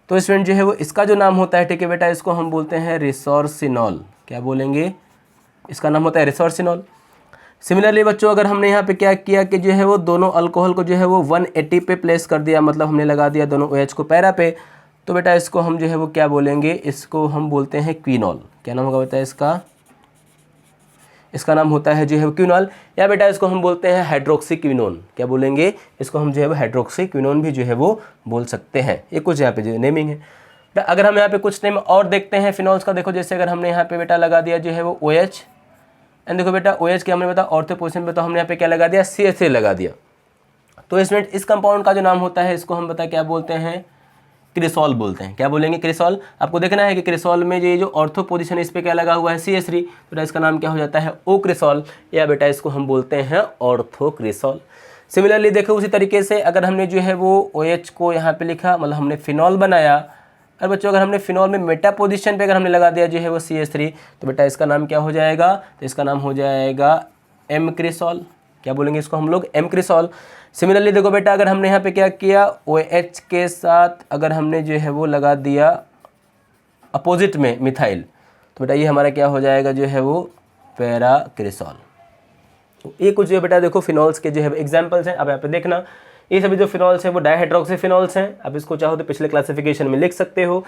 तो स्टूडेंट जो है वो इसका जो नाम होता है, ठीक है बेटा, इसको हम बोलते हैं रिसोर्सिनॉल। क्या बोलेंगे, इसका नाम होता है रिसोर्सिनॉल। सिमिलरली बच्चों, अगर हमने यहाँ पे क्या किया कि जो है वो दोनों अल्कोहल को जो है वो 180 पे प्लेस कर दिया, मतलब हमने लगा दिया दोनों OH को पैरा पे, तो बेटा इसको हम जो है वो क्या बोलेंगे, इसको हम बोलते हैं क्विनॉल। क्या नाम होगा बेटा इसका नाम होता है जो है क्विनॉल, या बेटा इसको हम बोलते हैं हाइड्रोक्सी क्विनोन। क्या बोलेंगे, इसको हम जो है वो हाइड्रोक्सी क्विनोन भी जो है वो बोल सकते हैं। ये कुछ यहाँ पे जो नेमिंग है। अगर हम यहाँ पे कुछ नेम और देखते हैं फिनॉल्स का, देखो जैसे अगर हमने यहाँ पे बेटा लगा दिया जो है वो OH, एंड देखो बेटा OH के हमने बता ऑर्थो पोजीशन पे, तो हमने यहाँ पे क्या लगा दिया, CH3 लगा दिया। तो इसमें इस कंपाउंड का जो नाम होता है इसको हम बता क्या बोलते हैं, क्रिसॉल बोलते हैं। क्या बोलेंगे, क्रिसॉल। आपको देखना है कि क्रिसॉल में ये जो ऑर्थो पोजीशन है इस पर क्या लगा हुआ है, CH3, बेटा इसका नाम क्या हो जाता है, ओ क्रिसॉल, या बेटा इसको हम बोलते हैं ऑर्थो क्रिसॉल। सिमिलरली देखो उसी तरीके से अगर हमने जो है वो OH को यहाँ पे लिखा, मतलब हमने फिनॉल बनाया, और बच्चों अगर हमने फिनॉल में मेटा पोजीशन पे अगर हमने लगा दिया जो है वो CH3, तो बेटा इसका नाम क्या हो जाएगा, तो इसका नाम हो जाएगा एम क्रिसॉल। क्या बोलेंगे इसको हम लोग, एम क्रिसॉल। सिमिलरली देखो बेटा, अगर हमने यहाँ पे क्या किया, OH के साथ अगर हमने जो है वो लगा दिया अपोजिट में मिथाइल, तो बेटा ये हमारा क्या हो जाएगा जो है वो पैरा क्रिसॉल। तो ये कुछ जो बेटा देखो फिनॉल्स के जो है एग्जाम्पल्स हैं। अब यहाँ पे देखना, ये सभी जो फिनॉल्स हैं वो डाईहाइड्रोक्सी फिनॉल्स हैं। अब इसको चाहो तो पिछले क्लासिफिकेशन में लिख सकते हो।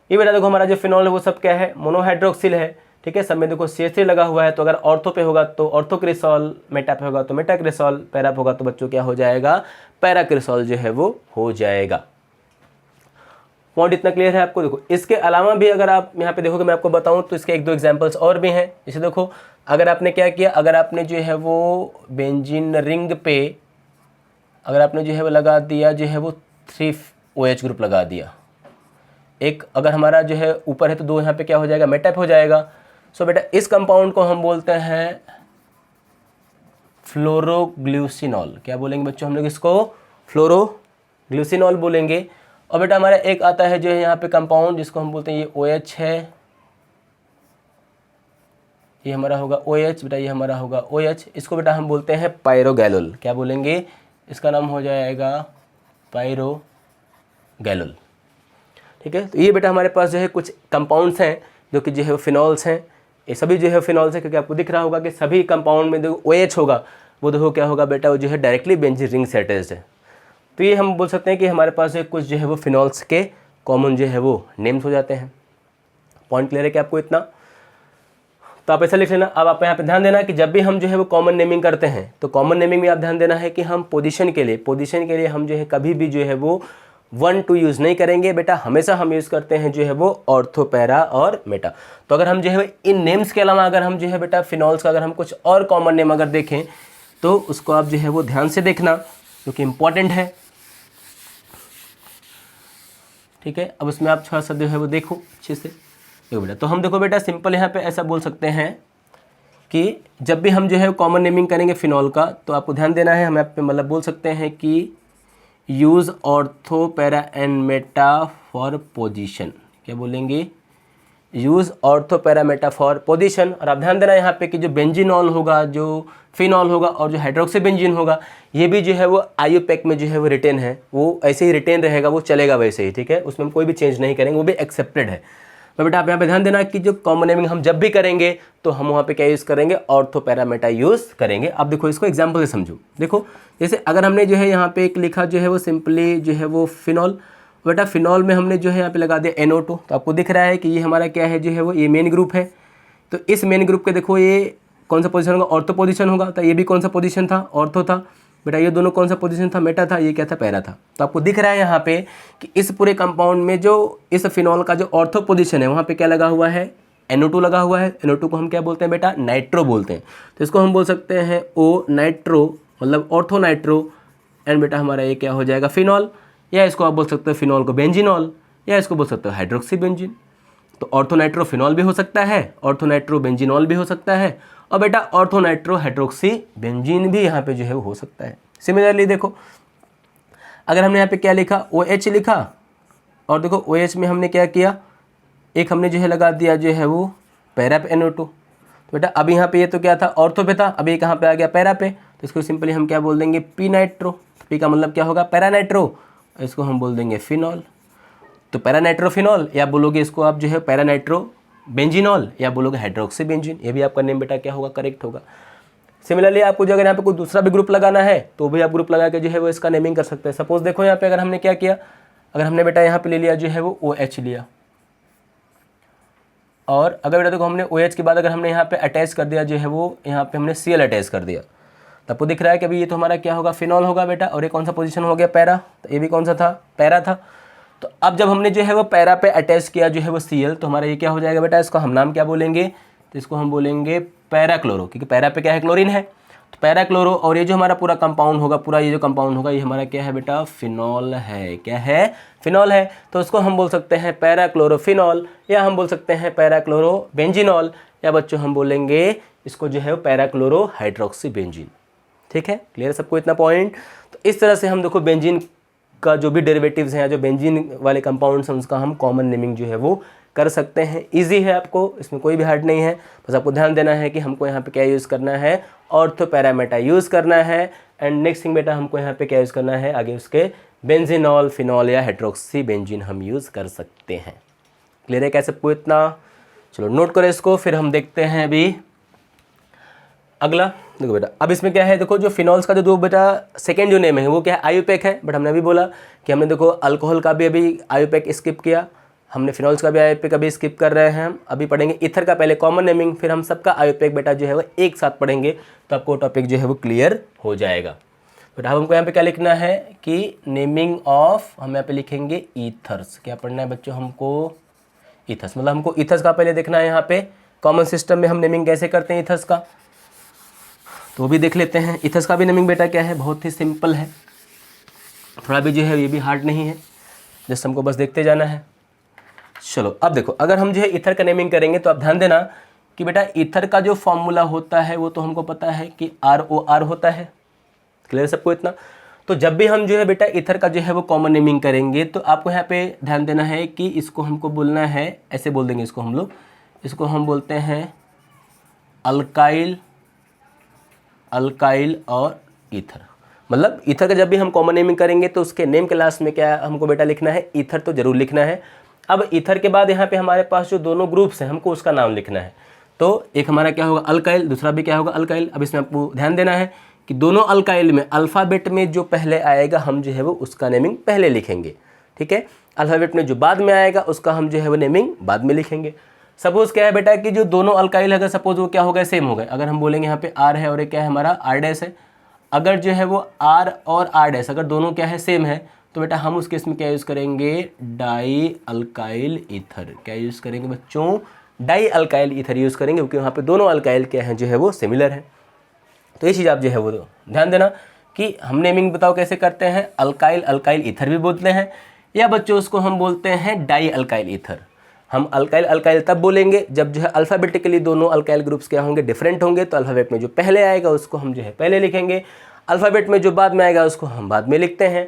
ये बेटा देखो हमारा जो फिनॉल है वो सब क्या है, मोनोहाइड्रोक्सिल है, ठीक है। सब में देखो CH3 लगा हुआ है, तो अगर ऑर्थो पे होगा तो ऑर्थो क्रिसॉल, मेटा पे होगा तो मेटा क्रिसॉल, पैरा पे होगा तो बच्चों क्या हो जाएगा, पैरा क्रिसॉल जो है वो हो जाएगा। पॉइंट इतना क्लियर है आपको। देखो इसके अलावा भी अगर आप यहाँ पे देखोगे, मैं आपको बताऊँ तो इसके एक दो एग्जाम्पल्स और भी हैं। जैसे देखो अगर आपने क्या किया, अगर आपने जो है वो बेंजीन रिंग पे अगर आपने जो है वो लगा दिया जो है वो 3 OH ग्रुप लगा दिया, एक अगर हमारा जो है ऊपर है तो 2 यहाँ पे क्या हो जाएगा, मेटा हो जाएगा। सो बेटा इस कंपाउंड को हम बोलते हैं फ्लोरोग्ल्यूसिनॉल। क्या बोलेंगे बच्चों हम लोग इसको, फ्लोरोग्ल्यूसिनॉल बोलेंगे। और बेटा हमारा एक आता है जो है यहाँ पे कंपाउंड जिसको हम बोलते हैं ये OH है, ये हमारा होगा OH, बेटा ये हमारा होगा OH, इसको बेटा हम बोलते हैं पायरोगैलोल। क्या बोलेंगे, इसका नाम हो जाएगा पायरोगैलोल, ठीक है। तो ये बेटा हमारे पास जो है कुछ कंपाउंड्स हैं जो कि जो है फिनॉल्स हैं। ये सभी जो है फिनॉल्स हैं, क्योंकि आपको दिख रहा होगा कि सभी कंपाउंड में जो OH होगा वो देखो क्या होगा बेटा, वो जो है डायरेक्टली बेंजीन रिंग से अटैच्ड है। तो ये हम बोल सकते हैं कि हमारे पास जो कुछ जो है वो फिनॉल्स के कॉमन जो है वो नेम्स हो जाते हैं। पॉइंट क्लियर है कि आपको इतना, तो आप ऐसा लिख लेना। अब आप यहाँ पे ध्यान देना कि जब भी हम जो है वो कॉमन नेमिंग करते हैं, तो कॉमन नेमिंग में आप ध्यान देना है कि हम पोजीशन के लिए हम जो है कभी भी जो है वो 1 2 यूज़ नहीं करेंगे बेटा, हमेशा हम यूज़ करते हैं जो है वो ऑर्थो, पैरा और मेटा। तो अगर हम जो है इन नेम्स के अलावा अगर हम जो है बेटा फिनॉल्स का अगर हम कुछ और कॉमन नेम अगर देखें तो उसको आप जो है वो ध्यान से देखना, क्योंकि इम्पॉर्टेंट है। ठीक है, अब उसमें आप थोड़ा सा जो है वो देखो अच्छे से। देखो बेटा, तो हम देखो बेटा सिंपल यहाँ पे ऐसा बोल सकते हैं कि जब भी हम जो है कॉमन नेमिंग करेंगे फिनॉल का, तो आपको ध्यान देना है, हम यहाँ पे मतलब बोल सकते हैं कि use ortho, para and Meta for position. क्या बोलेंगे? Use ortho, para, Meta for position. और आप ध्यान देना यहाँ पे कि जो बेंजीनॉल होगा, जो फिनॉल होगा और जो हाइड्रोक्सी बेंजीन होगा, ये भी जो है वो IUPAC में जो है वो रिटेन है, वो ऐसे ही रिटेन रहेगा, वो चलेगा वैसे ही। ठीक है, उसमें हम कोई भी चेंज नहीं करेंगे, वो भी एक्सेप्टेड है। तो बेटा आप यहाँ पे ध्यान देना कि जो कॉमन नेमिंग हम जब भी करेंगे तो हम वहाँ पे क्या यूज़ करेंगे? ऑर्थो, पैरा, मेटा यूज़ करेंगे। अब देखो इसको एग्जाम्पल से समझो। देखो जैसे अगर हमने जो है यहाँ पे एक लिखा जो है वो सिंपली जो है वो फिनॉल, बेटा फिनॉल में हमने जो है यहाँ पे लगा दिया NO2, तो आपको दिख रहा है कि ये हमारा क्या है जो है वो ये मेन ग्रुप है। तो इस मेन ग्रुप के देखो ये कौन सा पोजीशन होगा? ऑर्थो पोजीशन होगा। तो ये भी कौन सा पोजीशन था? ऑर्थो था। बेटा ये दोनों कौन सा पोजीशन था? मेटा था। ये क्या था? पैरा था। तो आपको दिख रहा है यहाँ पे कि इस पूरे कंपाउंड में जो इस फिनॉल का जो ऑर्थो पोजीशन है वहाँ पे क्या लगा हुआ है? NO2 लगा हुआ है। NO2 को हम क्या बोलते हैं बेटा? नाइट्रो बोलते हैं। तो इसको हम बोल सकते हैं O नाइट्रो, मतलब ऑर्थो नाइट्रो। एंड बेटा हमारा ये क्या हो जाएगा? फिनॉल। या इसको आप बोल सकते हो फिनॉल को बेंजीनॉल, या इसको बोल सकते हो हाइड्रोक्सी बेंजीन। तो ऑर्थोनाइट्रो फिनॉल भी हो सकता है, ऑर्थोनाइट्रो बेंजीनॉल भी हो सकता है, और बेटा ऑर्थोनाइट्रो हाइड्रोक्सी बेंजीन भी यहाँ पे जो है वो हो सकता है। सिमिलरली देखो अगर हमने यहाँ पे क्या लिखा? OH लिखा, और देखो OH में हमने क्या किया? एक हमने जो है लगा दिया जो है वो पैरा पे NO2। तो बेटा अब यहाँ पे ये तो क्या था? ऑर्थो पे था, अब ये कहाँ पे आ गया? पैरा पे। तो इसको सिंपली हम क्या बोल देंगे? P nitro. पी का मतलब क्या होगा? पैरानाइट्रो। इसको हम बोल देंगे फिनॉल। तो पैरानाइट्रोफिनॉल, या बोलोगे इसको आप जो है पैरानाइट्रो बेंजीनॉल, या बोलोगे हाइड्रोक्सी बेंजीन। ये भी आपका नेम बेटा क्या होगा? करेक्ट होगा। सिमिलरली आपको जो अगर यहाँ पे कोई दूसरा भी ग्रुप लगाना है तो भी आप ग्रुप लगा के जो है वो इसका नेमिंग कर सकते हैं। सपोज देखो यहाँ पे अगर हमने क्या किया, अगर हमने बेटा यहाँ पे ले लिया जो है वो OH लिया, और अगर बेटा देखो हमने OH के बाद अगर हमने यहाँ पे अटैच कर दिया जो है वो यहाँ पे हमने Cl अटैच कर दिया, तो आपको दिख रहा है कि अभी ये तो हमारा क्या होगा? फिनॉल होगा बेटा। और ये कौन सा पोजीशन हो गया? पैरा। तो ये भी कौन सा था? पैरा था। तो अब जब हमने जो है वो पैरा पे अटैच किया जो है वो Cl, तो हमारा ये क्या हो जाएगा बेटा? इसको हम नाम क्या बोलेंगे? तो इसको हम बोलेंगे पैराक्लोरो, क्योंकि पैरा पे क्या है? क्लोरीन है। तो पैराक्लोरो, और ये जो हमारा पूरा कंपाउंड होगा, पूरा ये जो कंपाउंड होगा, ये हमारा क्या है बेटा? फिनॉल है। क्या है? फिनॉल है। तो उसको हम बोल सकते हैं पैराक्लोरोफिनॉल, या हम बोल सकते हैं पैराक्लोरो बेंजीनॉल, या बच्चों हम बोलेंगे इसको जो है पैराक्लोरो हाइड्रोक्सी बेंजीन। ठीक है, क्लियर सबको इतना पॉइंट? तो इस तरह से हम देखो बेंजीन का जो भी डेरिवेटिव्स हैं, जो बेंजीन वाले कंपाउंड्स हैं, उसका हम कॉमन नेमिंग जो है वो कर सकते हैं। इजी है, आपको इसमें कोई भी हार्ड नहीं है। बस आपको ध्यान देना है कि हमको यहाँ पे क्या यूज़ करना है? ऑर्थो, पैरा, मेटा यूज़ करना है। एंड नेक्स्ट थिंग बेटा हमको यहाँ पे क्या यूज़ करना है? आगे उसके बेंजीनॉल, फिनॉल या हाइड्रोक्सी बेंजीन हम यूज़ कर सकते हैं। क्लियर है क्या सबको इतना? चलो नोट करो इसको, फिर हम देखते हैं अभी अगला। देखो बेटा अब इसमें क्या है? देखो जो फिनॉल्स का जो बेटा सेकेंड जो नेम है वो क्या है? IUPAC है। बट हमने अभी बोला कि हमने देखो अल्कोहल का भी अभी IUPAC स्किप किया, हमने फिनॉल्स का भी IUPAC अभी स्किप कर रहे हैं। हम अभी पढ़ेंगे ईथर का पहले कॉमन नेमिंग, फिर हम सबका IUPAC बेटा जो है वो एक साथ पढ़ेंगे, तो आपको टॉपिक जो है वो क्लियर हो जाएगा। बेटा हमको यहाँ पे क्या लिखना है कि नेमिंग ऑफ, हम यहाँ पे लिखेंगे ईथर्स। क्या पढ़ना है बच्चों हमको? ईथर्स। मतलब हमको ईथर्स का पहले देखना है। यहाँ पे कॉमन सिस्टम में हम नेमिंग कैसे करते हैं ईथर्स का, तो भी देख लेते हैं। ईथर्स का भी नेमिंग बेटा क्या है? बहुत ही सिंपल है, थोड़ा भी जो है ये भी हार्ड नहीं है, जस्ट हमको बस देखते जाना है। चलो अब देखो अगर हम जो है ईथर का नेमिंग करेंगे तो आप ध्यान देना कि बेटा ईथर का जो फॉर्मूला होता है वो तो हमको पता है कि ROR होता है। क्लियर सबको इतना? तो जब भी हम जो है बेटा ईथर का जो है वो कॉमन नेमिंग करेंगे तो आपको यहाँ पे ध्यान देना है कि इसको हमको बोलना है, ऐसे बोल देंगे इसको हम लोग, इसको हम बोलते हैं अल्काइल, अल्काइल और ईथर। मतलब ईथर का जब भी हम कॉमन नेमिंग करेंगे तो उसके नेम के लास्ट में क्या हमको बेटा लिखना है? ईथर तो जरूर लिखना है। अब ईथर के बाद यहाँ पे हमारे पास जो दोनों ग्रुप्स हैं हमको उसका नाम लिखना है। तो एक हमारा क्या होगा? अल्काइल, दूसरा भी क्या होगा? अल्काइल। अब इसमें आपको ध्यान देना है कि दोनों अल्काइल में अल्फ़ाबेट में जो पहले आएगा हम जो है वो उसका नेमिंग पहले लिखेंगे। ठीक है, अल्फ़ाबेट में जो बाद में आएगा उसका हम जो है वो नेमिंग बाद में लिखेंगे। सपोज क्या है बेटा कि जो दोनों अल्काइल अगर सपोज वो क्या हो गए? सेम हो गए। अगर हम बोलेंगे यहाँ पे R है और ये क्या है हमारा? R डैश है। अगर जो है वो R और R डैश अगर दोनों क्या है? सेम है, तो बेटा हम उस केस में क्या यूज़ करेंगे, डाई अल्काइल ईथर। क्या यूज़ करेंगे बच्चों, डाई अल्काइल ईथर यूज़ करेंगे, क्योंकि वहाँ पे दोनों अल्काइल क्या हैं जो है वो सिमिलर है। तो ये चीज़ आप जो है वो ध्यान देना कि हम नेमिंग बताओ कैसे करते हैं, अल्काइल अल्काइल ईथर भी बोलते हैं, या बच्चों उसको हम बोलते हैं डाई अल्काइल ईथर। हम अल्काइल अल्काइल तब बोलेंगे जब जो है अल्फ़ाबेटिकली दोनों अल्काइल ग्रुप्स क्या होंगे, डिफरेंट होंगे। तो अल्फ़ाबेट में जो पहले आएगा उसको हम जो है पहले लिखेंगे, अल्फ़ाबेट में जो बाद में आएगा उसको हम बाद में लिखते हैं।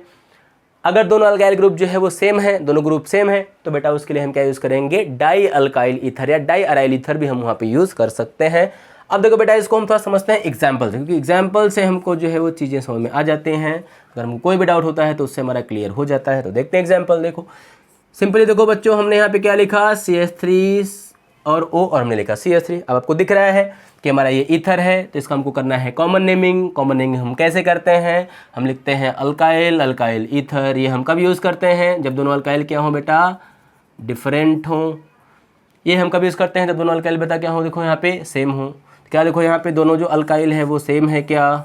अगर दोनों अल्काइल ग्रुप जो है वो सेम है, दोनों ग्रुप सेम है, तो बेटा उसके लिए हम क्या यूज़ करेंगे, डाई अल्काइल ईथर या डाई अराइल ईथर भी हम वहाँ पे यूज़ कर सकते हैं। अब देखो बेटा इसको हम थोड़ा समझते हैं एग्जाम्पल से, क्योंकि एग्जाम्पल से हमको जो है वो चीज़ें समझ में आ जाते हैं। अगर हमको कोई भी डाउट होता है तो उससे हमारा क्लियर हो जाता है। तो देखते हैं एग्जाम्पल। देखो सिंपली देखो बच्चों, हमने यहाँ पे क्या लिखा, CH3 और O, और हमने लिखा CH3। अब आपको दिख रहा है कि हमारा ये ईथर है, तो इसका हमको करना है कॉमन नेमिंग। कॉमन नेमिंग हम कैसे करते हैं, हम लिखते हैं अल्काइल अल्काइल ईथर। ये हम कब यूज़ करते हैं, जब दोनों अल्काइल क्या हो बेटा, डिफरेंट हो। ये हम कब यूज़ करते हैं, जब दोनों अल्काइल बेटा क्या हो, देखो यहाँ पे सेम हो। क्या देखो यहाँ पे दोनों जो अल्काइल है वो सेम है क्या,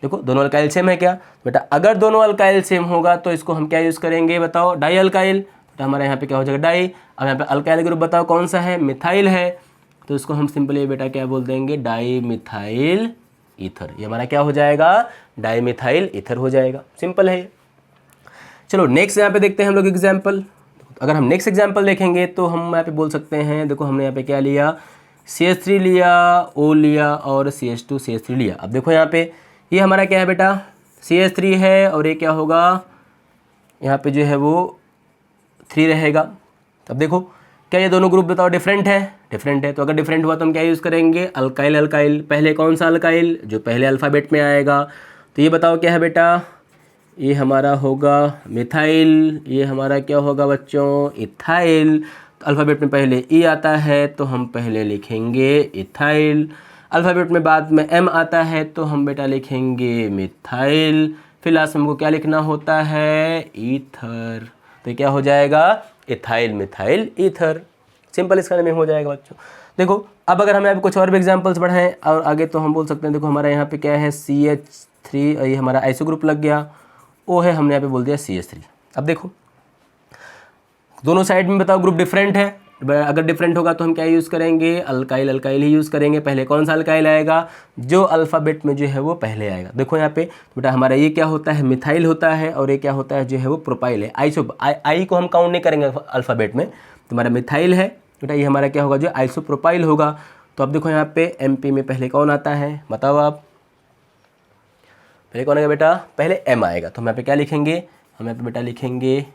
देखो दोनों अल्काइल सेम है क्या बेटा। अगर दोनों अल्काइल सेम होगा तो इसको हम क्या यूज़ करेंगे बताओ, डाई अल्काइल। तो हमारे यहाँ पे क्या हो जाएगा, डाई। अब यहाँ पे अल्काइल ग्रुप बताओ कौन सा है, मिथाइल है, तो इसको हम सिंपली बेटा क्या बोल देंगे, डाई मिथाइल ईथर। ये हमारा क्या हो जाएगा, डाई मिथाइल ईथर हो जाएगा। सिंपल है। चलो नेक्स्ट यहाँ पे देखते हैं हम लोग एग्जाम्पल। अगर हम नेक्स्ट एग्जाम्पल देखेंगे तो हम यहाँ पे बोल सकते हैं, देखो हमने यहाँ पे क्या लिया, CH3 लिया, O लिया और CH2 CH3 लिया। अब देखो यहाँ पे ये हमारा क्या है बेटा, CH3 है और ये क्या होगा, यहाँ पे जो है वो 3 रहेगा। अब देखो क्या ये दोनों ग्रुप बताओ डिफरेंट है, डिफरेंट है। तो अगर डिफरेंट हुआ तो हम क्या यूज़ करेंगे, अल्काइल अल्काइल। पहले कौन सा अल्काइल, जो पहले अल्फ़ाबेट में आएगा। तो ये बताओ क्या है बेटा, ये हमारा होगा मिथाइल, ये हमारा क्या होगा बच्चों, इथाइल। तो अल्फ़ाबेट में पहले ई आता है तो हम पहले लिखेंगे इथाइल, अल्फ़ाबेट में बाद में M आता है तो हम बेटा लिखेंगे मिथाइल, फिर लास्ट में हमको क्या लिखना होता है, ईथर। तो क्या हो जाएगा, इथाइल मिथाइल ईथर। सिंपल इसका नेमिंग हो जाएगा बच्चों। देखो अब अगर हम यहाँ पे कुछ और भी एग्जांपल्स बढ़ाएं और आगे, तो हम बोल सकते हैं, देखो हमारा यहाँ पे क्या है, CH3, ये हमारा आइसो ग्रुप लग गया, O है, हमने यहाँ पे बोल दिया CH3। अब देखो दोनों साइड में बताओ ग्रुप डिफरेंट है। अगर डिफरेंट होगा तो हम क्या यूज़ करेंगे, अल्काइल अल्काइल ही यूज़ करेंगे। पहले कौन सा अल्काइल आएगा, जो अल्फ़ाबेट में जो है वो पहले आएगा। देखो यहाँ पे बेटा हमारा ये क्या होता है, मिथाइल होता है, और ये क्या होता है जो है वो प्रोपाइल है। आई को हम काउंट नहीं करेंगे अल्फ़ाबेट में। तो हमारा मिथाइल है बेटा, ये हमारा क्या होगा, जो आइसोप्रोपाइल होगा। तो अब देखो यहाँ पे MP में पहले कौन आता है बताओ आप, पहले कौन आएगा बेटा, पहले M आएगा। तो हम यहाँ पे क्या लिखेंगे, हम यहाँ पे बेटा लिखेंगे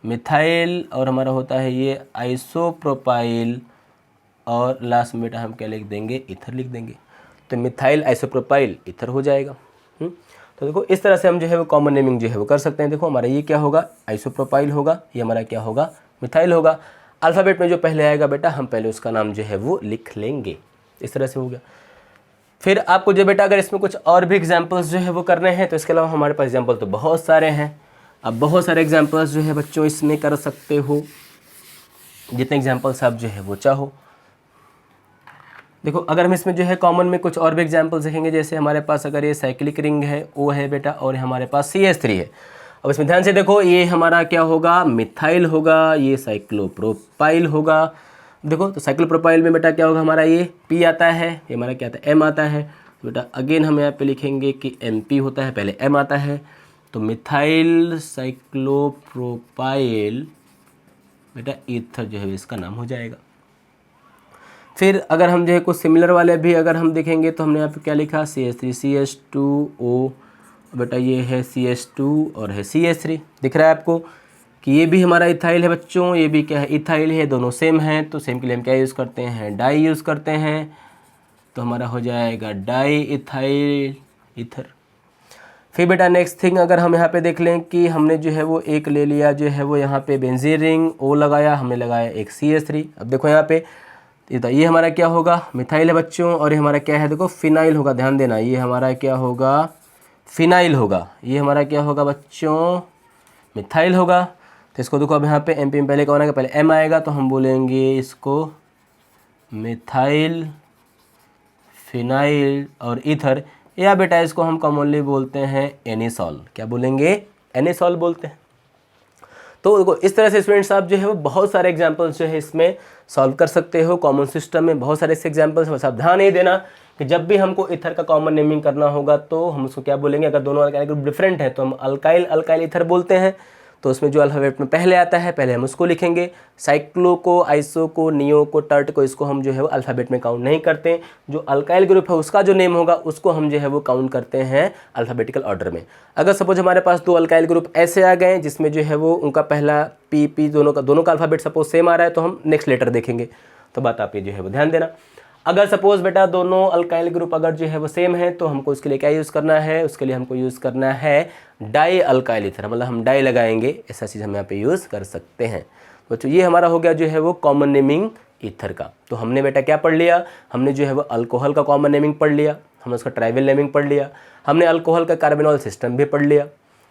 मिथाइल, और हमारा होता है ये आइसोप्रोपाइल, और लास्ट में बेटा हम क्या लिख देंगे, ईथर लिख देंगे। तो मिथाइल आइसोप्रोपाइल ईथर हो जाएगा। तो देखो इस तरह से हम जो है वो कॉमन नेमिंग जो है वो कर सकते हैं। देखो हमारा ये क्या होगा, आइसोप्रोपाइल होगा, ये हमारा क्या होगा, मिथाइल होगा। अल्फ़ाबेट में जो पहले आएगा बेटा हम पहले उसका नाम जो है वो लिख लेंगे। इस तरह से हो गया। फिर आपको जो बेटा अगर इसमें कुछ और भी एग्जाम्पल्स जो है वो करने हैं, तो इसके अलावा हमारे पास एग्जाम्पल तो बहुत सारे हैं। अब बहुत सारे एग्जाम्पल्स जो है बच्चों इसमें कर सकते हो, जितने एग्जाम्पल्स आप जो है वो चाहो। देखो अगर हम इसमें जो है कॉमन में कुछ और भी एग्जाम्पल्स देखेंगे, जैसे हमारे पास अगर ये साइक्लिक रिंग है, O है बेटा, और हमारे पास CH3 है। अब इसमें ध्यान से देखो, ये हमारा क्या होगा, मिथाइल होगा, ये साइक्लोप्रोपाइल होगा। देखो तो साइक्लोप्रोपाइल में बेटा क्या होगा, हमारा ये P आता है, ये हमारा क्या आता है, M आता है। तो बेटा अगेन हम यहाँ पे लिखेंगे कि MP होता है, पहले M आता है। तो मिथाइल साइक्लोप्रोपाइल बेटा ईथर जो है इसका नाम हो जाएगा। फिर अगर हम जो है कुछ सिमिलर वाले भी अगर हम देखेंगे, तो हमने यहाँ पे क्या लिखा, CH3 CH2O, बेटा ये है CH2 और है CH3। दिख रहा है आपको कि ये भी हमारा इथाइल है बच्चों, ये भी क्या है, इथाइल है, दोनों सेम हैं। तो सेम के लिए हम क्या यूज़ करते हैं, डाई यूज़ करते हैं। तो हमारा हो जाएगा डाई इथाइल ईथर। फिर बेटा नेक्स्ट थिंग अगर हम यहाँ पे देख लें कि हमने जो है वो एक ले लिया जो है वो यहाँ पे बेंजीन रिंग, O लगाया, हमने लगाया एक CH3। अब देखो यहाँ पे ये हमारा क्या होगा, मिथाइल है बच्चों, और ये हमारा क्या है, देखो फिनाइल होगा। ध्यान देना, ये हमारा क्या होगा, फिनाइल होगा। ये हमारा क्या होगा बच्चों, मिथाइल होगा। तो इसको देखो अब यहाँ पे MP में पहले कौन आएगा, पहले M आएगा, तो हम बोलेंगे इसको मिथाइल फिनाइल और ईथर, या बेटा इसको हम कॉमनली बोलते हैं एनिसॉल। क्या बोलेंगे, NaSol बोलते हैं। तो देखो इस तरह से स्टूडेंट्स आप जो है वो बहुत सारे एग्जाम्पल्स जो है इसमें सॉल्व कर सकते हो। कॉमन सिस्टम में बहुत सारे ऐसे एग्जाम्पल्स हैं, बस आप ध्यान नहीं देना कि जब भी हमको ईथर का कॉमन नेमिंग करना होगा तो हम उसको क्या बोलेंगे, अगर दोनों अल्काइल ग्रुप डिफरेंट है तो हम अल्काइल अल्काइल ईथर बोलते हैं। तो उसमें जो अल्फाबेट में पहले आता है पहले हम उसको लिखेंगे। साइक्लो को, आइसो को, नियो को, टर्ट को, इसको हम जो है वो अल्फाबेट में काउंट नहीं करते। जो अल्काइल ग्रुप है उसका जो नेम होगा उसको हम जो है वो काउंट करते हैं अल्फाबेटिकल ऑर्डर में। अगर सपोज हमारे पास दो अल्काइल ग्रुप ऐसे आ गए जिसमें जो है वो उनका पहला पी दोनों का अल्फाबेट सपोज सेम आ रहा है तो हम नेक्स्ट लेटर देखेंगे। तो बात आप ये जो है वो ध्यान देना। अगर सपोज बेटा दोनों अल्काइल ग्रुप अगर जो है वो सेम है तो हमको उसके लिए क्या यूज़ करना है, उसके लिए हमको यूज़ करना है डाई अल्काइल ईथर, मतलब हम डाई लगाएंगे, ऐसा चीज़ हम यहाँ पे यूज़ कर सकते हैं। बच्चों ये हमारा हो गया जो है वो कॉमन नेमिंग ईथर का। तो हमने बेटा क्या पढ़ लिया, हमने जो है वो अल्कोहल का कॉमन नेमिंग पढ़ लिया, हमने उसका ट्राइवल नेमिंग पढ़ लिया, हमने अल्कोहल का कार्बेनॉल सिस्टम भी पढ़ लिया।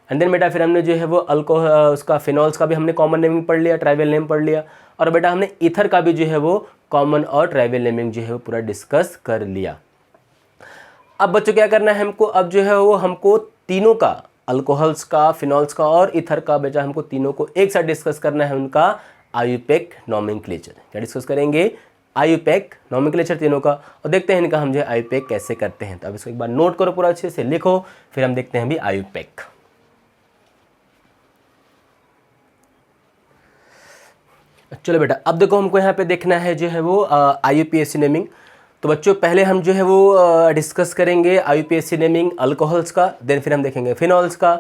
एंड देन बेटा फिर हमने जो है वो अल्कोहल उसका फिनॉल्स का भी हमने कॉमन नेमिंग पढ़ लिया, ट्राइवल नेम पढ़ लिया। और बेटा हमने ईथर का भी जो है वो कॉमन और ट्राइवल नेमिंग जो है वो पूरा डिस्कस कर लिया। अब बच्चों क्या करना है हमको, अब जो है वो हमको तीनों का, अल्कोहल्स का, फिनॉल्स का और ईथर का बेटा हमको तीनों को एक साथ डिस्कस करना है, उनका आयुपेक नॉमेनक्लेचर। क्या डिस्कस करेंगे, आयुपेक नॉमेनक्लेचर तीनों का, और देखते हैं इनका हम जो है आयुपेक कैसे करते हैं। तो अब इसको एक बार नोट करो, पूरा अच्छे से लिखो, फिर हम देखते हैं भी आयुपेक। चलो बेटा अब देखो हमको यहाँ पे देखना है जो है वो IUPAC नेमिंग। तो बच्चों पहले हम जो है वो डिस्कस करेंगे IUPAC नेमिंग अल्कोहल्स का, देन फिर हम देखेंगे फिनॉल्स का,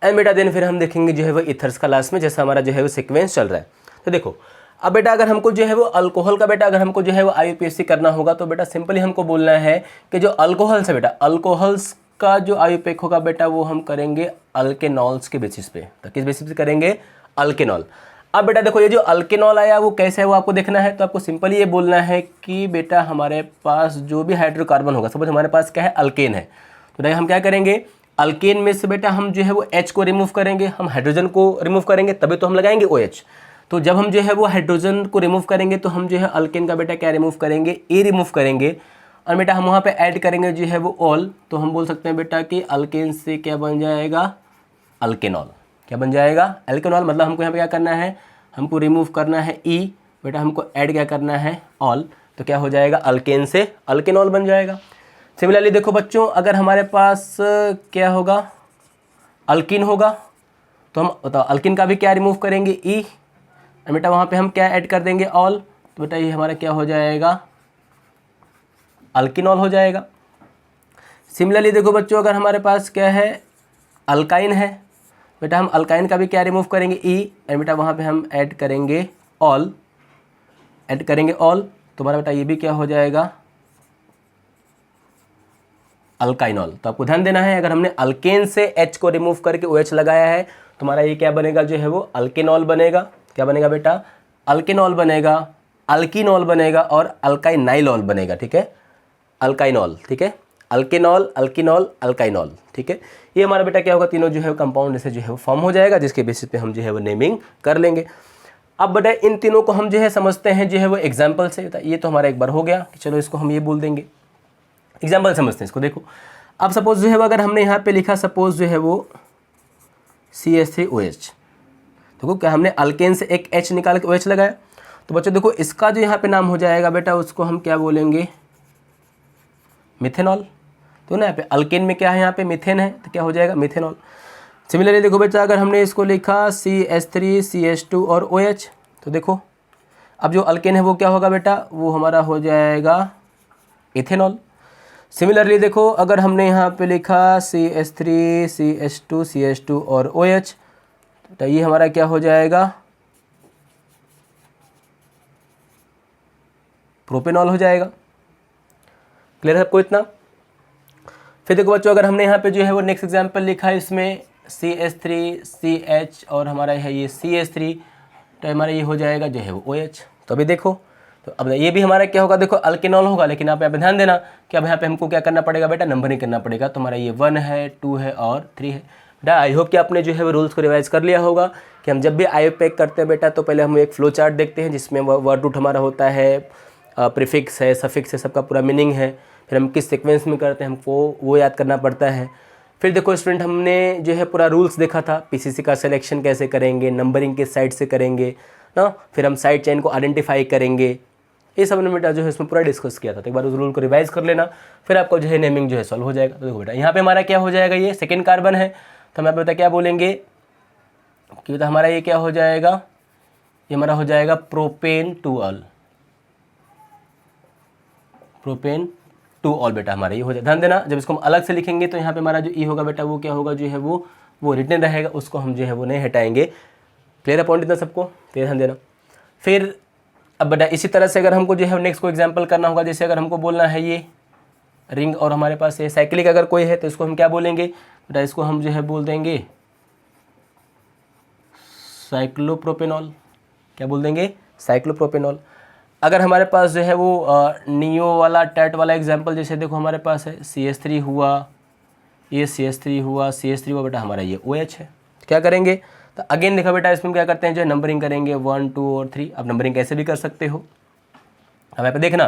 एंड बेटा देन फिर हम देखेंगे जो है वो ईथर्स का लास्ट में, जैसा हमारा जो है वो सीक्वेंस चल रहा है। तो देखो अब बेटा अगर हमको जो है वो अल्कोहल का बेटा अगर हमको जो है वो IUPAC करना होगा तो बेटा सिंपली हमको बोलना है कि जो अल्कोहल्स है बेटा, अल्कोहल्स का जो आयुपेक होगा बेटा वो हम करेंगे अल्केनॉल्स के बेसिस पे। तो किस बेसिस पे करेंगे, अल्केनॉल। अब बेटा देखो ये जो अल्केनॉल आया वो कैसे है वो आपको देखना है। तो आपको सिंपली ये बोलना है कि बेटा हमारे पास जो भी हाइड्रोकार्बन होगा, सपोज हमारे पास क्या है, अल्केन है, तो देखिए हम क्या करेंगे, अल्केन में से बेटा हम जो है वो H को रिमूव करेंगे, हम हाइड्रोजन को रिमूव करेंगे तभी तो हम लगाएंगे OH। तो जब हम जो है वो हाइड्रोजन को रिमूव करेंगे तो हम जो है अल्केन का बेटा क्या रिमूव करेंगे, A रिमूव करेंगे, और बेटा हम वहाँ पे ऐड करेंगे जो है वो ऑल। तो हम बोल सकते हैं बेटा कि अल्केन से क्या बन जाएगा, अल्केनॉल। क्या बन जाएगा, अल्केनॉल। मतलब हमको यहाँ पे क्या करना है, हमको रिमूव करना है E, बेटा हमको ऐड क्या करना है, ऑल। तो क्या हो जाएगा, अल्केन से अल्केनॉल बन जाएगा। सिमिलरली देखो बच्चों अगर हमारे पास क्या होगा, अल्किन होगा, तो हम बताओ अल्किन का भी क्या रिमूव करेंगे, E, बेटा वहाँ पे हम क्या ऐड कर देंगे, ऑल। तो बेटा ये हमारा क्या हो जाएगा, अल्किनॉल हो जाएगा। सिमिलरली देखो बच्चों अगर हमारे पास क्या है, अल्काइन है, बेटा हम अल्काइन का भी क्या रिमूव करेंगे, E, एंड बेटा वहाँ पे हम ऐड करेंगे ऑल, ऐड करेंगे ऑल। तो हमारा बेटा ये भी क्या हो जाएगा, अल्काइनॉल। तो आपको ध्यान देना है अगर हमने अल्केन से H को रिमूव करके OH लगाया है तो हमारा ये क्या बनेगा, जो है वो अल्केनॉल बनेगा। क्या बनेगा बेटा, अल्केनॉल बनेगा, अल्कीनॉल बनेगा और अल्काइनाइलॉल बनेगा। ठीक है, अल्काइनॉल, ठीक है, अल्केनॉल, अल्कीनॉल, अल्काइनॉल। ठीक है, ये हमारा बेटा क्या होगा, तीनों जो है कंपाउंड से जो है वो फॉर्म हो जाएगा, जिसके बेसिस पे हम जो है वो नेमिंग कर लेंगे। अब बेटा इन तीनों को हम जो है समझते हैं जो है वो एग्जाम्पल से। ये तो हमारा एक बार हो गया कि चलो इसको हम ये बोल देंगे, एग्जाम्पल समझते हैं इसको। देखो अब सपोज जो है अगर हमने यहाँ पे लिखा सपोज जो है वो CH3OH, देखो क्या हमने अल्केन से एक H निकाल के OH लगाया। तो बच्चों देखो इसका जो यहाँ पे नाम हो जाएगा बेटा, उसको हम क्या बोलेंगे, मिथेनॉल। तो ना यहाँ पे अल्केन में क्या है, यहाँ पे मिथेन है, तो क्या हो जाएगा, मिथेनॉल। सिमिलरली देखो बेटा अगर हमने इसको लिखा CH3 CH2 और OH, तो देखो अब जो अल्केन है वो क्या होगा बेटा, वो हमारा हो जाएगा इथेनॉल। सिमिलरली देखो अगर हमने यहाँ पे लिखा CH3 CH2 CH2 और OH, तो ये हमारा क्या हो जाएगा, प्रोपेनॉल हो जाएगा। क्लियर है आपको इतना। फिर देखो बच्चों अगर हमने यहाँ पे जो है वो नेक्स्ट एग्जांपल लिखा है, इसमें CH3 CH और हमारा है ये CH3, तो हमारा ये हो जाएगा जो है वो OH। तो अभी देखो, तो अब ये भी हमारा क्या होगा, देखो अल्केनॉल होगा, लेकिन आप यहाँ पे ध्यान देना कि अब यहाँ पे हमको क्या करना पड़ेगा बेटा, नंबरिंग करना पड़ेगा। तो हमारा ये 1 है, 2 है और 3 है। बेटा आई होप कि आपने जो है वो रूल्स को रिवाइज कर लिया होगा कि हम जब भी आयुपेक करते हैं बेटा तो पहले हम एक फ्लो चार्ट देखते हैं जिसमें वर्ड रूट हमारा होता है, प्रीफिक्स है, सफिक्स है, सबका पूरा मीनिंग है। फिर हम किस सीक्वेंस में करते हैं हमको वो याद करना पड़ता है। फिर देखो स्टूडेंट, हमने जो है पूरा रूल्स देखा था, पीसीसी का सिलेक्शन कैसे करेंगे, नंबरिंग किस साइड से करेंगे ना, फिर हम साइड चेन को आइडेंटिफाई करेंगे, ये सब हमने बेटा जो है इसमें पूरा डिस्कस किया था। तो एक बार उस रूल को रिवाइज कर लेना, फिर आपको जो है नेमिंग जो है सॉल्व हो जाएगा। तो देखो बेटा यहाँ पे हमारा क्या हो जाएगा, ये सेकेंड कार्बन है, तो हम यहाँ पे बेटा क्या बोलेंगे कि बेटा हमारा ये क्या हो जाएगा, ये हमारा हो जाएगा propane two all, propane two all बेटा हमारा ये हो जाए। ध्यान देना, जब इसको हम अलग से लिखेंगे तो यहाँ पे हमारा जो ई होगा बेटा वो क्या होगा, जो है वो रिटन रहेगा, उसको हम जो है वो नहीं हटाएंगे। क्लियर है पॉइंट इतना सबको, क्लियर ध्यान देना। फिर अब बेटा इसी तरह से अगर हमको जो है नेक्स्ट को एग्जांपल करना होगा, जैसे अगर हमको बोलना है ये रिंग और हमारे पास ये साइक्लिक अगर कोई है तो इसको हम क्या बोलेंगे बेटा, इसको हम जो है बोल देंगे साइक्लोप्रोपेनॉल। क्या बोल देंगे, साइक्लोप्रोपेनॉल। अगर हमारे पास जो है वो नियो वाला टैट वाला एग्जांपल, जैसे देखो हमारे पास है CH3 हुआ, ये CH3 हुआ, CH3 हुआ बेटा हमारा ये OH है। क्या करेंगे, तो अगेन देखो बेटा इसमें क्या करते हैं, जो है नंबरिंग करेंगे 1 2 और 3। आप नंबरिंग कैसे भी कर सकते हो। अब यहाँ पे देखना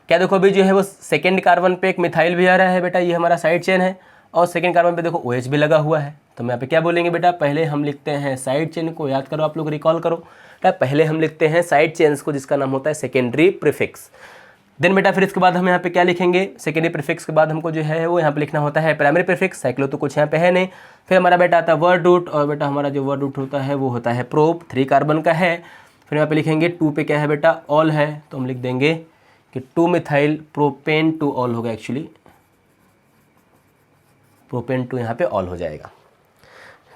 क्या, देखो अभी जो है वो सेकेंड कार्बन पे एक मिथाइल भी आ रहा है बेटा, ये हमारा साइड चेन है, और सेकेंड कार्बन पे देखो OH भी लगा हुआ है। तो हम यहाँ पे क्या बोलेंगे बेटा, पहले हम लिखते हैं साइड चेन को, याद करो आप लोग, रिकॉल करो बेटा, पहले हम लिखते हैं साइड चेन्स को जिसका नाम होता है सेकेंडरी प्रीफिक्स। देन बेटा फिर इसके बाद हम यहाँ पे क्या लिखेंगे, सेकेंडरी प्रीफिक्स के बाद हमको जो है वो यहाँ पे लिखना होता है प्राइमरी प्रीफिक्स। साइक्लो तो कुछ यहाँ पे है नहीं। फिर हमारा बेटा आता है वर्ड रूट, और बेटा हमारा जो वर्ड रूट होता है वो होता है प्रोप, 3 कार्बन का है। फिर यहाँ पे लिखेंगे 2 पे क्या है बेटा, ऑल है, तो हम लिख देंगे कि 2 मिथाइल प्रोपेन टू ऑल होगा, एक्चुअली प्रोपेन टू यहाँ पे ऑल हो जाएगा।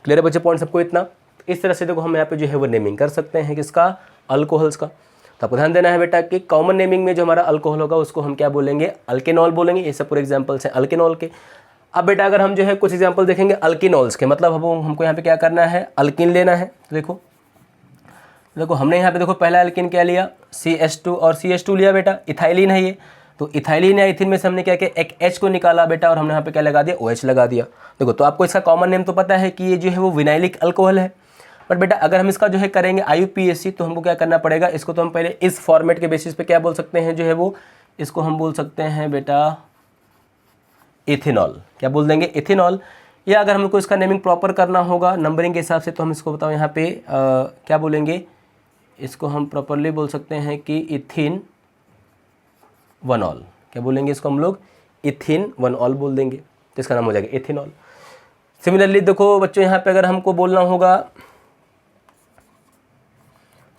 क्लियर है बच्चे पॉइंट सबको इतना। इस तरह से देखो हम यहाँ पे जो है वो नेमिंग कर सकते हैं किसका, अल्कोहल्स का। तो आपको ध्यान देना है बेटा कि कॉमन नेमिंग में जो हमारा अल्कोहल होगा उसको हम क्या बोलेंगे, अल्केनॉल बोलेंगे। ये सब पूरे एग्जांपल्स हैं अल्केनॉल के। अब बेटा अगर हम जो है कुछ एग्जांपल देखेंगे अल्किनॉल्स के, मतलब हमको यहाँ पे क्या करना है, अल्किन लेना है। तो देखो हमने यहाँ पे देखो पहला अल्किन क्या लिया, CH2 और CH2 लिया बेटा, इथाइलिन है ये। तो इथाइलिन या इथिन में से हमने क्या किया, एक H को निकाला बेटा, और हमने यहाँ पे क्या लगा दिया, OH लगा दिया। देखो तो आपको इसका कॉमन नेम तो पता है कि ये जो है वो विनाइलिक अल्कोहल है। बट बेटा अगर हम इसका जो है करेंगे IUPAC तो हमको क्या करना पड़ेगा, इसको तो हम पहले इस फॉर्मेट के बेसिस पे क्या बोल सकते हैं, जो है वो इसको हम बोल सकते हैं बेटा इथेनॉल। क्या बोल देंगे, इथेनॉल। या अगर हमको इसका नेमिंग प्रॉपर करना होगा नंबरिंग के हिसाब से तो हम इसको बताओ यहाँ पे क्या बोलेंगे, इसको हम प्रॉपरली बोल सकते हैं कि इथिन वनॉल। क्या बोलेंगे इसको हम लोग, इथिन वनॉल बोल देंगे, तो इसका नाम हो जाएगा इथेनॉल। सिमिलरली देखो बच्चों यहाँ पे अगर हमको बोलना होगा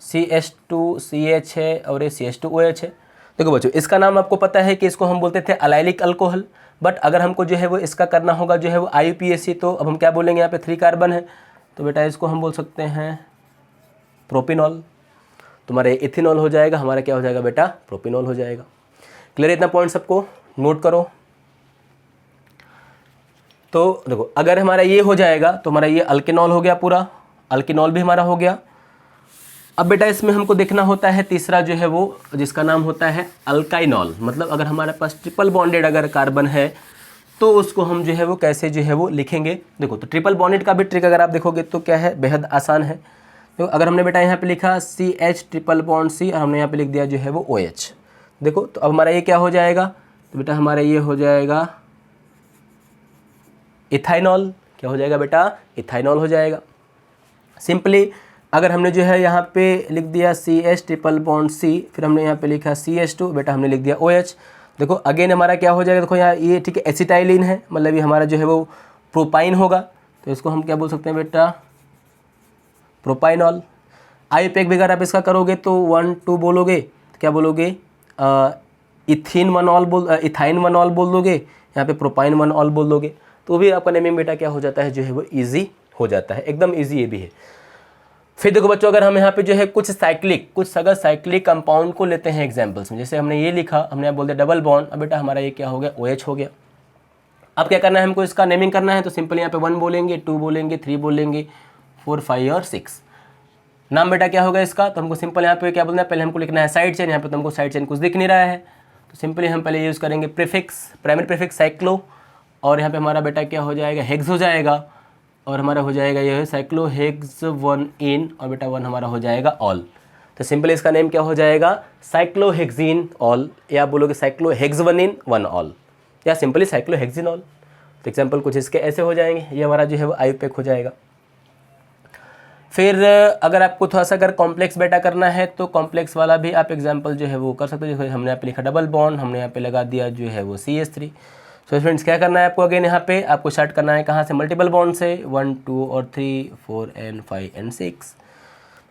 CH2CH है और ये CH2OH है। देखो बच्चों इसका नाम आपको पता है कि इसको हम बोलते थे अलाइलिक अल्कोहल। बट अगर हमको जो है वो इसका करना होगा जो है वो IUPAC, तो अब हम क्या बोलेंगे, यहाँ पे 3 कार्बन है, तो बेटा इसको हम बोल सकते हैं प्रोपिनॉल। तुम्हारे इथेनॉल हो जाएगा, हमारा क्या हो जाएगा बेटा, प्रोपिनॉल हो जाएगा। क्लियर, इतना पॉइंट सबको नोट करो। तो देखो अगर हमारा ये हो जाएगा तो हमारा ये अल्केनॉल हो गया, पूरा अल्केनॉल भी हमारा हो गया। अब बेटा इसमें हमको देखना होता है तीसरा जो है वो जिसका नाम होता है अल्काइनॉल। मतलब अगर हमारे पास ट्रिपल बॉन्डेड अगर कार्बन है तो उसको हम जो है वो कैसे जो है वो लिखेंगे। देखो तो ट्रिपल बॉन्डेड का भी ट्रिक अगर आप देखोगे तो क्या है, बेहद आसान है। तो अगर हमने बेटा यहाँ पे लिखा CH ट्रिपल बॉन्ड C और हमने यहाँ पे लिख दिया जो है वो OH। देखो तो अब हमारा ये क्या हो जाएगा, तो बेटा हमारा ये हो जाएगा इथाइनॉल। क्या हो जाएगा बेटा, इथाइनॉल हो जाएगा। सिंपली अगर हमने जो है यहाँ पे लिख दिया CH ट्रिपल बॉन्ड C, फिर हमने यहाँ पे लिखा CH2, बेटा हमने लिख दिया OH। देखो अगेन हमारा क्या हो जाएगा, देखो यहाँ ये ठीक है एसिटाइलिन है, मतलब ये हमारा जो है वो प्रोपाइन होगा, तो इसको हम क्या बोल सकते हैं बेटा, प्रोपाइनॉल। IUPAC भी अगर आप इसका करोगे तो 1 2 बोलोगे, तो क्या बोलोगे, इथिन वनॉल इथाइन वनॉल बोल दोगे, यहाँ पे प्रोपाइन वनॉल बोल दोगे, तो भी आपका नेमिंग बेटा क्या हो जाता है, जो है वो ईजी हो जाता है, एकदम ईजी ये भी है। फिर देखो बच्चों अगर हम यहाँ पे जो है कुछ अगर साइक्लिक कंपाउंड को लेते हैं एग्जांपल्स में, जैसे हमने ये लिखा, हमने बोल दिया डबल बॉन्ड, अब बेटा हमारा ये क्या हो गया, OH हो गया। अब क्या करना है, हमको इसका नेमिंग करना है, तो सिंपल यहाँ पे 1 बोलेंगे, 2 बोलेंगे, 3 बोलेंगे, 4 5 और 6। नाम बेटा क्या होगा इसका, तो हमको सिंपल यहाँ पे क्या बोलना है, पहले हमको लिखना है साइड चेन। यहाँ पे तो हमको साइड चेन कुछ दिख नहीं रहा है, तो सिंपली हम पहले यूज़ करेंगे प्रीफिक्स, प्राइमरी प्रीफिक्स साइक्लो, और यहाँ पे हमारा बेटा क्या हो जाएगा, हेक्स हो जाएगा, और हमारा हो जाएगा ये है साइक्लो हेक्स 1 इन, और बेटा 1 हमारा हो जाएगा ऑल। तो सिंपली इसका नेम क्या हो जाएगा, साइक्लोहेक्सिन ऑल, या बोलोगे साइक्लोहेक्स 1 इन 1 ऑल, या सिंपली साइक्लोहेक्सिनॉल। तो एग्जाम्पल कुछ इसके ऐसे हो जाएंगे, ये हमारा जो है वो आईयूपैक हो जाएगा। फिर अगर आपको थोड़ा सा अगर कॉम्प्लेक्स बेटा करना है तो कॉम्प्लेक्स वाला भी आप एग्जांपल जो है वो कर सकते हो। जैसे हमने यहाँ पे लिखा डबल बॉन्ड, हमने यहाँ पे लगा दिया जो है वो CH3। सो फ्रेंड्स क्या करना है आपको, अगेन यहाँ पे आपको स्टार्ट करना है कहाँ से, मल्टीपल बॉन्ड से, 1 2 और 3 4 एंड 5 एंड 6।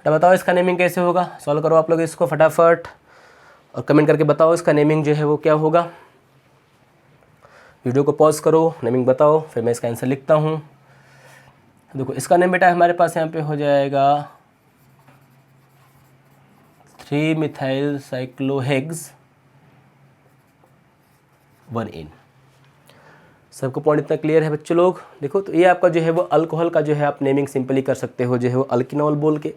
बेटा बताओ इसका नेमिंग कैसे होगा, सॉल्व करो आप लोग इसको फटाफट और कमेंट करके बताओ इसका नेमिंग जो है वो क्या होगा। वीडियो को पॉज करो, नेमिंग बताओ, फिर मैं इसका आंसर लिखता हूँ। देखो इसका नेम बेटा हमारे पास यहाँ पे हो जाएगा 3-मिथाइल साइक्लोहेक्स 1N। सबको पॉइंट इतना क्लियर है बच्चों लोग। देखो तो ये आपका जो है वो अल्कोहल का जो है आप नेमिंग सिंपली कर सकते हो जो है वो अल्किनॉल बोल के।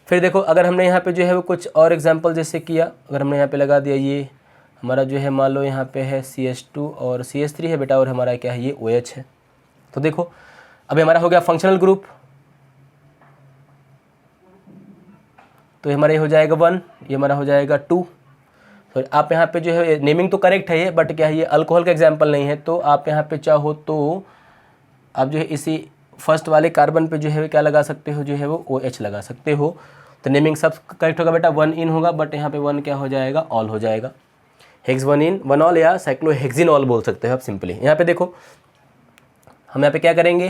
फिर देखो अगर हमने यहाँ पे जो है वो कुछ और एग्जांपल जैसे किया, अगर हमने यहाँ पे लगा दिया ये हमारा जो है मान लो यहाँ पे है CH2 और CH3 है बेटा, और हमारा क्या है ये OH है। तो देखो अभी हमारा हो गया फंक्शनल ग्रुप, तो हमारा ये हो जाएगा 1, ये हमारा हो जाएगा 2। तो आप यहाँ पे जो है नेमिंग तो करेक्ट है ये, बट क्या है ये अल्कोहल का एग्जांपल नहीं है, तो आप यहाँ पे चाहो तो आप जो है इसी फर्स्ट वाले कार्बन पे जो है क्या लगा सकते हो, जो है वो OH लगा सकते हो। तो नेमिंग सब करेक्ट होगा बेटा, 1N होगा, बट यहाँ पे 1 क्या हो जाएगा, ऑल हो जाएगा। हेक्स 1N 1 ऑल या साइक्लोहेक्सिनॉल बोल सकते हो आप सिंपली। यहाँ पे देखो हम यहाँ पे क्या करेंगे,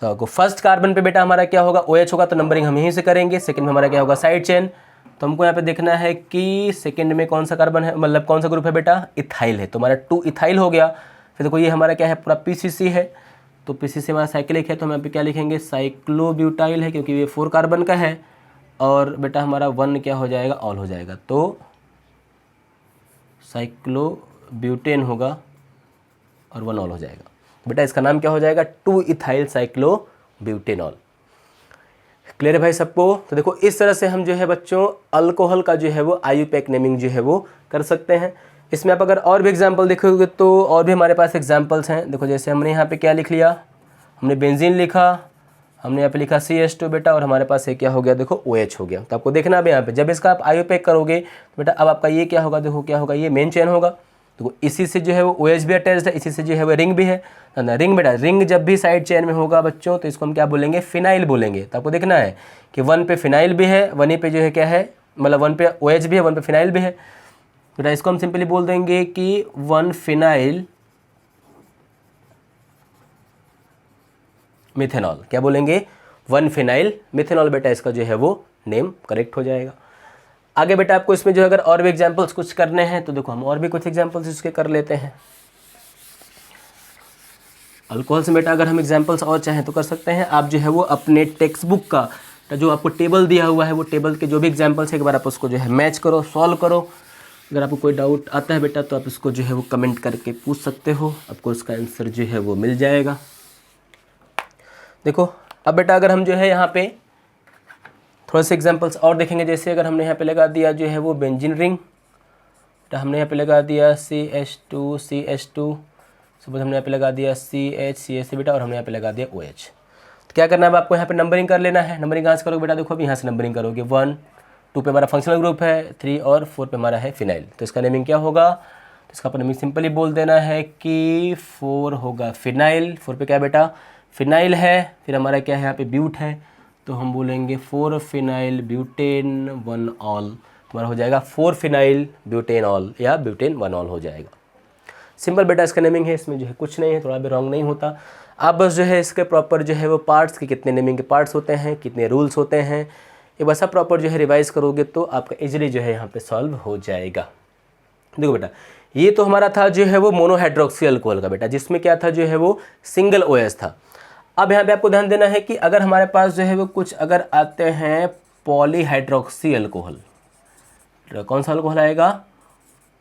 तो फर्स्ट कार्बन पे बेटा हमारा क्या होगा, OH होगा, तो नंबरिंग हम यहीं से करेंगे। सेकंड में हमारा क्या होगा, साइड चेन, तो हमको यहाँ पे देखना है कि सेकंड में कौन सा कार्बन है, मतलब कौन सा ग्रुप है बेटा, इथाइल है, तो हमारा 2 इथाइल हो गया। फिर देखो ये हमारा क्या है, पूरा PCC है, तो PCC हमारा साइक्लिक है, तो हम यहाँ पे क्या लिखेंगे, साइक्लोब्यूटाइल है, क्योंकि ये 4 कार्बन का है। और बेटा हमारा 1 क्या हो जाएगा, ऑल हो जाएगा, तो साइक्लोब्यूटेन होगा और 1 ऑल हो जाएगा। बेटा इसका नाम क्या हो जाएगा, 2 इथाइल साइक्लोब्यूटेनॉल। क्लियर है भाई सबको। तो देखो इस तरह से हम जो है बच्चों अल्कोहल का जो है वो आईयूपैक नेमिंग जो है वो कर सकते हैं। इसमें आप अगर और भी एग्जांपल देखोगे तो और भी हमारे पास एग्जांपल्स हैं। देखो जैसे हमने यहाँ पे क्या लिख लिया, हमने बेंजीन लिखा, हमने यहाँ पे लिखा CH2 बेटा, और हमारे पास ये क्या हो गया, देखो OH हो गया। तो आपको देखना है यहाँ पे जब इसका आप आईयूपैक करोगे तो बेटा अब आपका ये क्या होगा, देखो क्या होगा, ये मेन चेन होगा। तो इसी से जो है वो OH भी अटैच्ड है, इसी से जो है वो रिंग भी है ना। रिंग बेटा, रिंग जब भी साइड चेन में होगा बच्चों तो इसको हम क्या बोलेंगे, फिनाइल बोलेंगे। तो आपको देखना है कि 1 पे फिनाइल भी है, 1 पे जो है क्या है, मतलब 1 पे OH भी है, 1 पे फिनाइल भी है। बेटा इसको हम सिंपली बोल देंगे कि 1 फिनाइल मिथेनॉल। क्या बोलेंगे, 1 फिनाइल मिथेनॉल। बेटा इसका जो है वो नेम करेक्ट हो जाएगा। आगे बेटा आपको इसमें जो अगर और भी एग्जांपल्स कुछ करने हैं तो देखो हम और भी कुछ एग्जांपल्स इसके कर लेते हैं। अल्कोहल से बेटा अगर हम एग्जांपल्स और चाहें तो कर सकते हैं। आप जो है वो अपने टेक्स्ट बुक का जो आपको टेबल दिया हुआ है वो टेबल के जो भी एग्जांपल्स है एक बार आप उसको जो है मैच करो, सॉल्व करो। अगर आपको कोई डाउट आता है बेटा तो आप इसको जो है वो कमेंट करके पूछ सकते हो, आपको इसका आंसर जो है वो मिल जाएगा। देखो अब बेटा अगर हम जो है यहाँ पे थोड़े से एग्जांपल्स और देखेंगे। जैसे अगर हमने यहाँ पे लगा दिया जो है वो बेंजीन रिंग, तो हमने यहाँ पे लगा दिया CH2 सपोज हमने यहाँ पे लगा दिया CH बेटा, और हमने यहाँ पे लगा दिया OH। तो क्या करना है, आपको यहाँ पे नंबरिंग कर लेना है। नंबरिंग कहाँ से करोगे बेटा, देखो अभी यहाँ से नंबरिंग करोगे। 1 2 पे हमारा फंक्शनल ग्रुप है, 3 और 4 पे हमारा है फिनाइल। तो इसका नेमिंग क्या होगा, तो इसका नेमिंग सिंपली बोल देना है कि 4 होगा फिनाइल। 4 पे क्या बेटा, फिनाइल है, फिर हमारा क्या है यहाँ पे ब्यूट है, तो हम बोलेंगे 4 फिनाइल ब्यूटेन 1 ऑल। हमारा हो जाएगा 4 फिनाइल ब्यूटेन ऑल या ब्यूटेन 1 ऑल हो जाएगा। सिंपल बेटा इसका नेमिंग है, इसमें जो है कुछ नहीं है, थोड़ा भी रॉन्ग नहीं होता। आप बस जो है इसके प्रॉपर जो है वो पार्ट्स के कितने नेमिंग के पार्ट्स होते हैं, कितने रूल्स होते हैं, ये बस आप प्रॉपर जो है रिवाइज करोगे तो आपका इजीली जो है यहाँ पे सॉल्व हो जाएगा। देखो बेटा ये तो हमारा था जो है वो मोनोहाइड्रोक्सी अल्कोहल का बेटा, जिसमें क्या था जो है वो सिंगल OH था। अब यहाँ पे आपको ध्यान देना है कि अगर हमारे पास जो है वो कुछ अगर आते हैं पॉलीहाइड्रोक्सी अल्कोहल, कौन सा अल्कोहल आएगा,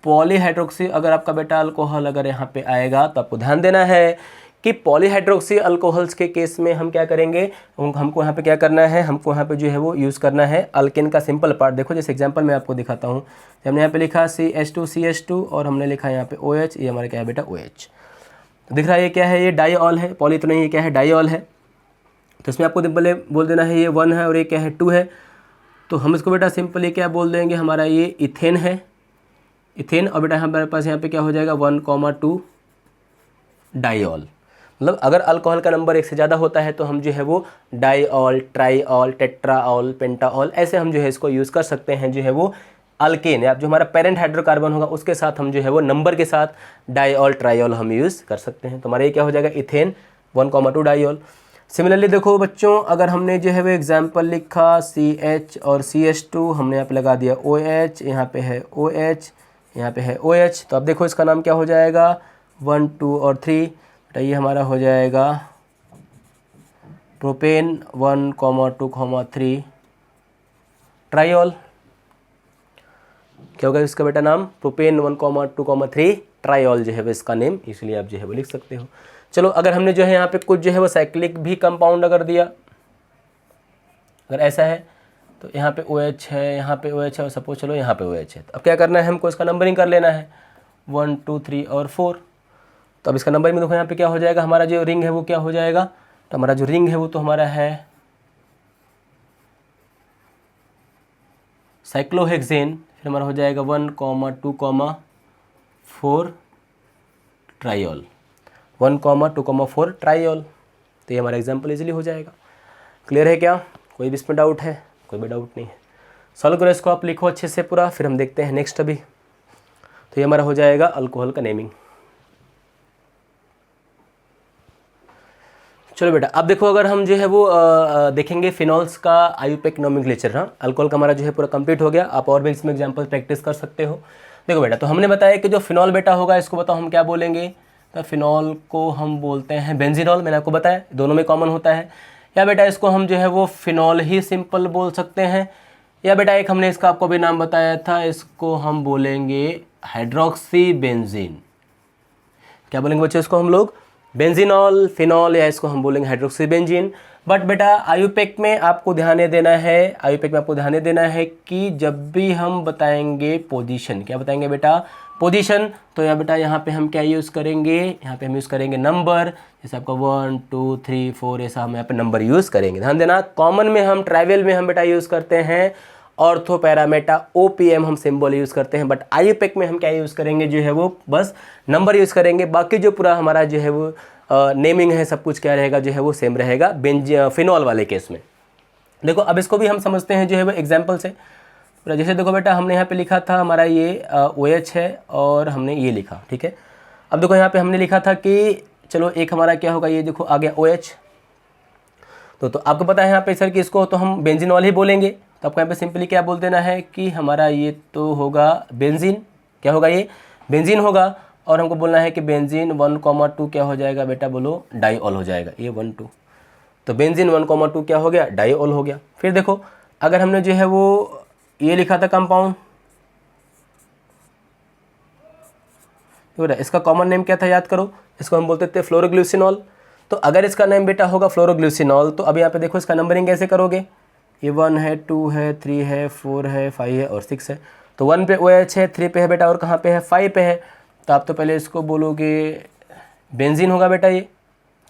पॉलीहाइड्रोक्सी। अगर आपका बेटा अल्कोहल अगर यहाँ पे आएगा तो आपको ध्यान देना है कि पॉलीहाइड्रोक्सी अल्कोहल्स के केस में हम क्या करेंगे, हमको यहाँ पे क्या करना है, हमको यहाँ पे जो है वो यूज़ करना है अल्केन का सिंपल पार्ट। देखो जैसे एग्जांपल मैं आपको दिखाता हूँ। हमने यहाँ पे लिखा CH2 और हमने लिखा यहाँ पे OH, ये हमारा क्या है बेटा OH। तो दिख रहा है ये क्या है, ये डाईऑल है, पॉली तो नहीं, ये क्या है डाईऑल है। तो इसमें आपको सिंपल बोल देना है ये 1 है और ये क्या है 2 है। तो हम इसको बेटा सिंपली क्या बोल देंगे, हमारा ये इथेन है, इथेन। और बेटा हमारे पास यहाँ पे क्या हो जाएगा 1, 2 डाईऑल। मतलब अगर अल्कोहल का नंबर एक से ज़्यादा होता है तो हम जो है वो डाईऑल, ट्राईऑल, टेट्राऑल, पेंटाऑल ऐसे हम जो है इसको यूज़ कर सकते हैं जो है वो अल्केन या जो हमारा पेरेंट हाइड्रोकार्बन होगा उसके साथ हम जो है वो नंबर के साथ डाईऑल, ट्राईऑल हम यूज़ कर सकते हैं। तो हमारा ये क्या हो जाएगा, इथेन 1,2 डाईऑल। सिमिलरली देखो बच्चों, अगर हमने जो है वो एग्जाम्पल लिखा CH और CH2, हमने यहाँ पे लगा दिया OH, यहाँ पे है OH, यहाँ पे है OH, तो अब देखो इसका नाम क्या हो जाएगा 1, 2 और 3, बेटा ये हमारा हो जाएगा प्रोपेन 1, 2, 3 ट्राईऑल। क्या होगा इसका बेटा नाम, प्रोपेन 1, 2, 3 ट्राईऑल जो है वो इसका नेम, इसलिए आप जो है वो लिख सकते हो। चलो अगर हमने जो है यहाँ पे कुछ जो है वो साइक्लिक भी कंपाउंड अगर दिया, अगर ऐसा है तो यहाँ पे OH है, यहाँ पे OH है और सपोज चलो यहाँ पे OH है, तो अब क्या करना है हमको, इसका नंबरिंग कर लेना है 1, 2, 3 और 4। तो अब इसका नंबरिंग में देखो यहाँ पे क्या हो जाएगा, हमारा जो रिंग है वो क्या हो जाएगा, तो हमारा जो रिंग है वो तो हमारा है साइक्लोहेक्सेन, फिर हमारा हो जाएगा 1, 2, 4 ट्राईऑल, 1, 2, 4 ट्राईऑल। तो ये हमारा एग्जाम्पल इजीली हो जाएगा। क्लियर है क्या, कोई भी इसमें डाउट है, कोई भी डाउट नहीं है। सॉल्व करो इसको, आप लिखो अच्छे से पूरा, फिर हम देखते हैं नेक्स्ट अभी। तो ये हमारा हो जाएगा अल्कोहल का नेमिंग। चलो बेटा अब देखो, अगर हम जो है वो देखेंगे फिनॉल्स का आयुपेक नोमेनक्लेचर। हाँ, अल्कोहल का हमारा जो है पूरा कंप्लीट हो गया। आप और भी इसमें एग्जांपल प्रैक्टिस कर सकते हो। देखो बेटा, तो हमने बताया कि जो फिनॉल बेटा होगा इसको बताओ हम क्या बोलेंगे, तो फिनॉल को हम बोलते हैं बेंजीनॉल, मैंने आपको बताया दोनों में कॉमन होता है। या बेटा इसको हम जो है वो फिनॉल ही सिंपल बोल सकते हैं, या बेटा एक हमने इसका आपको भी नाम बताया था, इसको हम बोलेंगे हाइड्रोक्सी बेंजीन। क्या बोलेंगे बच्चों इसको हम लोग, बेंजीनॉल, फिनॉल, या इसको हम बोलेंगे हाइड्रोक्सी बेंजीन। बट बेटा आयुपेक में आपको ध्यान देना है, आयुपेक में आपको ध्यान देना है कि जब भी हम बताएंगे पोजीशन, क्या बताएंगे बेटा, पोजीशन, तो या बेटा यहाँ पे हम क्या यूज़ करेंगे, यहाँ पे हम यूज़ करेंगे नंबर, जैसे आपका 1, 2, 3, 4 ऐसा हम यहाँ पे नंबर यूज़ करेंगे। ध्यान देना, कॉमन में हम ट्राइवल में हम बेटा यूज़ करते हैं ऑर्थो पैरामेटा OPM हम सिंबल यूज़ करते हैं, बट आयुपेक में हम क्या यूज़ करेंगे जो है वो बस नंबर यूज़ करेंगे। बाकी जो पूरा हमारा जो है वो नेमिंग है सब कुछ क्या रहेगा जो है वो सेम रहेगा फिनॉल वाले केस में। देखो अब इसको भी हम समझते हैं जो है वो एग्जाम्पल से। जैसे देखो बेटा, हमने यहाँ पे लिखा था हमारा ये OH है और हमने ये लिखा, ठीक है। अब देखो यहाँ पे हमने लिखा था कि चलो एक हमारा क्या होगा, ये देखो आ गया OH, तो आपको पता है यहाँ पे सर कि इसको तो हम बेंजीनॉल ही बोलेंगे। तो आपको यहाँ पे सिंपली क्या बोल देना है कि हमारा ये तो होगा बेंजीन, क्या होगा ये बेंजीन होगा, और हमको बोलना है कि बेंजीन 1, 2 क्या हो जाएगा बेटा, बोलो डाईऑल हो जाएगा, ये 1, 2, तो बेंजीन 1, 2 क्या हो गया, डाईऑल हो गया। फिर देखो अगर हमने जो है वो ये लिखा था कंपाउंड, तो बेटा इसका कॉमन नेम क्या था याद करो, इसको हम बोलते थे फ्लोरोग्लिसिनॉल। तो अगर इसका नेम बेटा होगा फ्लोरोग्लिसिनॉल, तो अब यहाँ पे देखो इसका नंबरिंग कैसे करोगे, ये 1 है, 2 है, 3 है, 4 है, 5 है और 6 है। तो 1 पे OH है, 3 पे है बेटा और कहाँ पे है, 5 पे है। तो आप तो पहले इसको बोलोगे बेंजीन होगा बेटा, ये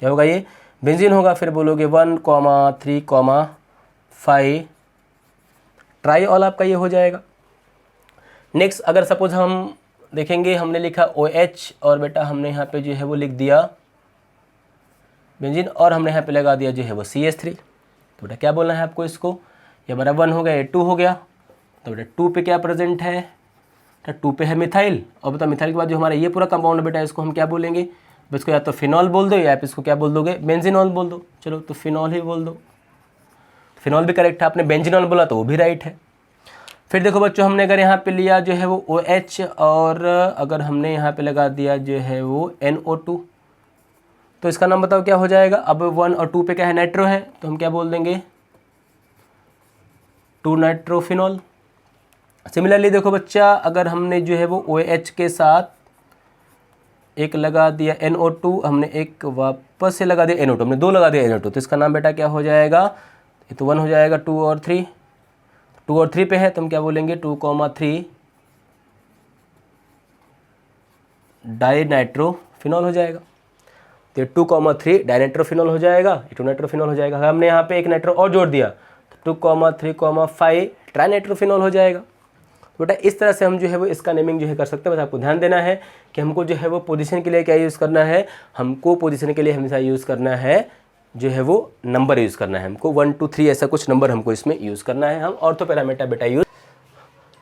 क्या होगा, ये बेंजीन होगा। फिर बोलोगे 1, 3, 5 ट्राईऑल आपका ये हो जाएगा। नेक्स्ट अगर सपोज हम देखेंगे, हमने लिखा OH और बेटा हमने यहाँ पे जो है वो लिख दिया बेंजीन और हमने यहाँ पे लगा दिया जो है वो CH3। तो बेटा क्या बोलना है आपको, इसको ये हमारा 1 हो गया, ये 2 हो गया। तो बेटा 2 पे क्या प्रेजेंट है, तो 2 पे है मिथाइल, और बेटा मिथाइल के बाद जो हमारा ये पूरा कंपाउंड बेटा इसको हम क्या बोलेंगे, इसको या तो फिनॉल बोल दो या आप इसको क्या बोल दोगे, बेंजीनॉल बोल दो। चलो तो फिनॉल ही बोल दो, फिनॉल भी करेक्ट है, आपने बेंजीनॉल बोला तो वो भी राइट है। फिर देखो बच्चों, हमने अगर यहाँ पे लिया जो है वो OH और अगर हमने यहाँ पे लगा दिया जो है वो NO2, तो इसका नाम बताओ क्या हो जाएगा। अब 1 और 2 पे क्या है, नाइट्रो है, तो हम क्या बोल देंगे 2 नाइट्रोफिनॉल। सिमिलरली देखो बच्चा, अगर हमने जो है वो OH के साथ एक लगा दिया NO2, हमने एक वापस से लगा दिया NO2, हमने 2 लगा दिया NO2, तो इसका नाम बेटा क्या हो जाएगा, ये तो 1 हो जाएगा, 2 और 3, 2 और 3 पे है तो हम क्या बोलेंगे 2, 3 डाई नाइट्रोफिनॉल हो जाएगा। तो 2, 3 डाइनाइट्रोफिनॉल हो जाएगा, 2 नाइट्रोफिनॉल हो जाएगा। हमने यहाँ पे एक नाइट्रो और जोड़ दिया तो 2, 3, 5 ट्राइनाइट्रोफिनॉल हो जाएगा। बेटा इस तरह से हम जो है वो इसका नेमिंग जो है कर सकते हैं। बस आपको ध्यान देना है कि हमको जो है वो पोजीशन के लिए क्या यूज़ करना है, हमको पोजीशन के लिए हमेशा यूज़ करना है जो है वो नंबर यूज़ करना है, हमको 1 2 3 ऐसा कुछ नंबर हमको इसमें यूज़ करना है, हम ऑर्थो पैरामीटर बेटा यूज़।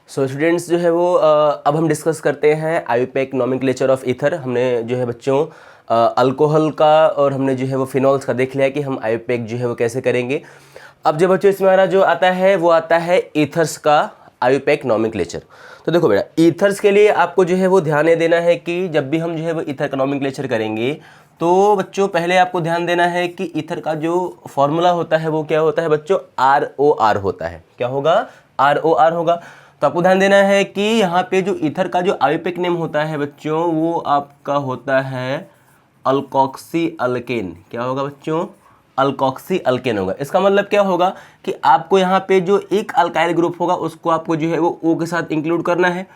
सो स्टूडेंट्स जो है वो अब हम डिस्कस करते हैं आईयूपैक नोमेनक्लेचर ऑफ ईथर। हमने जो है बच्चों अल्कोहल का और हमने जो है वो फिनॉल्स का देख लिया कि हम आईयूपैक जो है वो कैसे करेंगे। अब जो बच्चों इसमें हमारा जो आता है वो आता है ईथर्स का आईयूपैक नोमेनक्लेचर। तो देखो बेटा ईथर्स के लिए आपको जो है वो ध्यान देना है कि जब भी हम जो है वो ईथर का नोमेनक्लेचर करेंगे तो बच्चों पहले आपको ध्यान देना है कि ईथर का जो फॉर्मूला होता है वो क्या होता है बच्चों, ROR होता है। क्या होगा? ROR होगा। तो आपको ध्यान देना है कि यहाँ पे जो ईथर का जो आईयूपैक नेम होता है बच्चों वो आपका होता है अल्कोक्सी अल्केन। क्या होगा बच्चों? अल्कोक्सी अल्केन होगा। इसका मतलब क्या होगा कि आपको यहाँ पे जो एक अल्काइल ग्रुप होगा उसको आपको जो है वो O के साथ इंक्लूड करना है।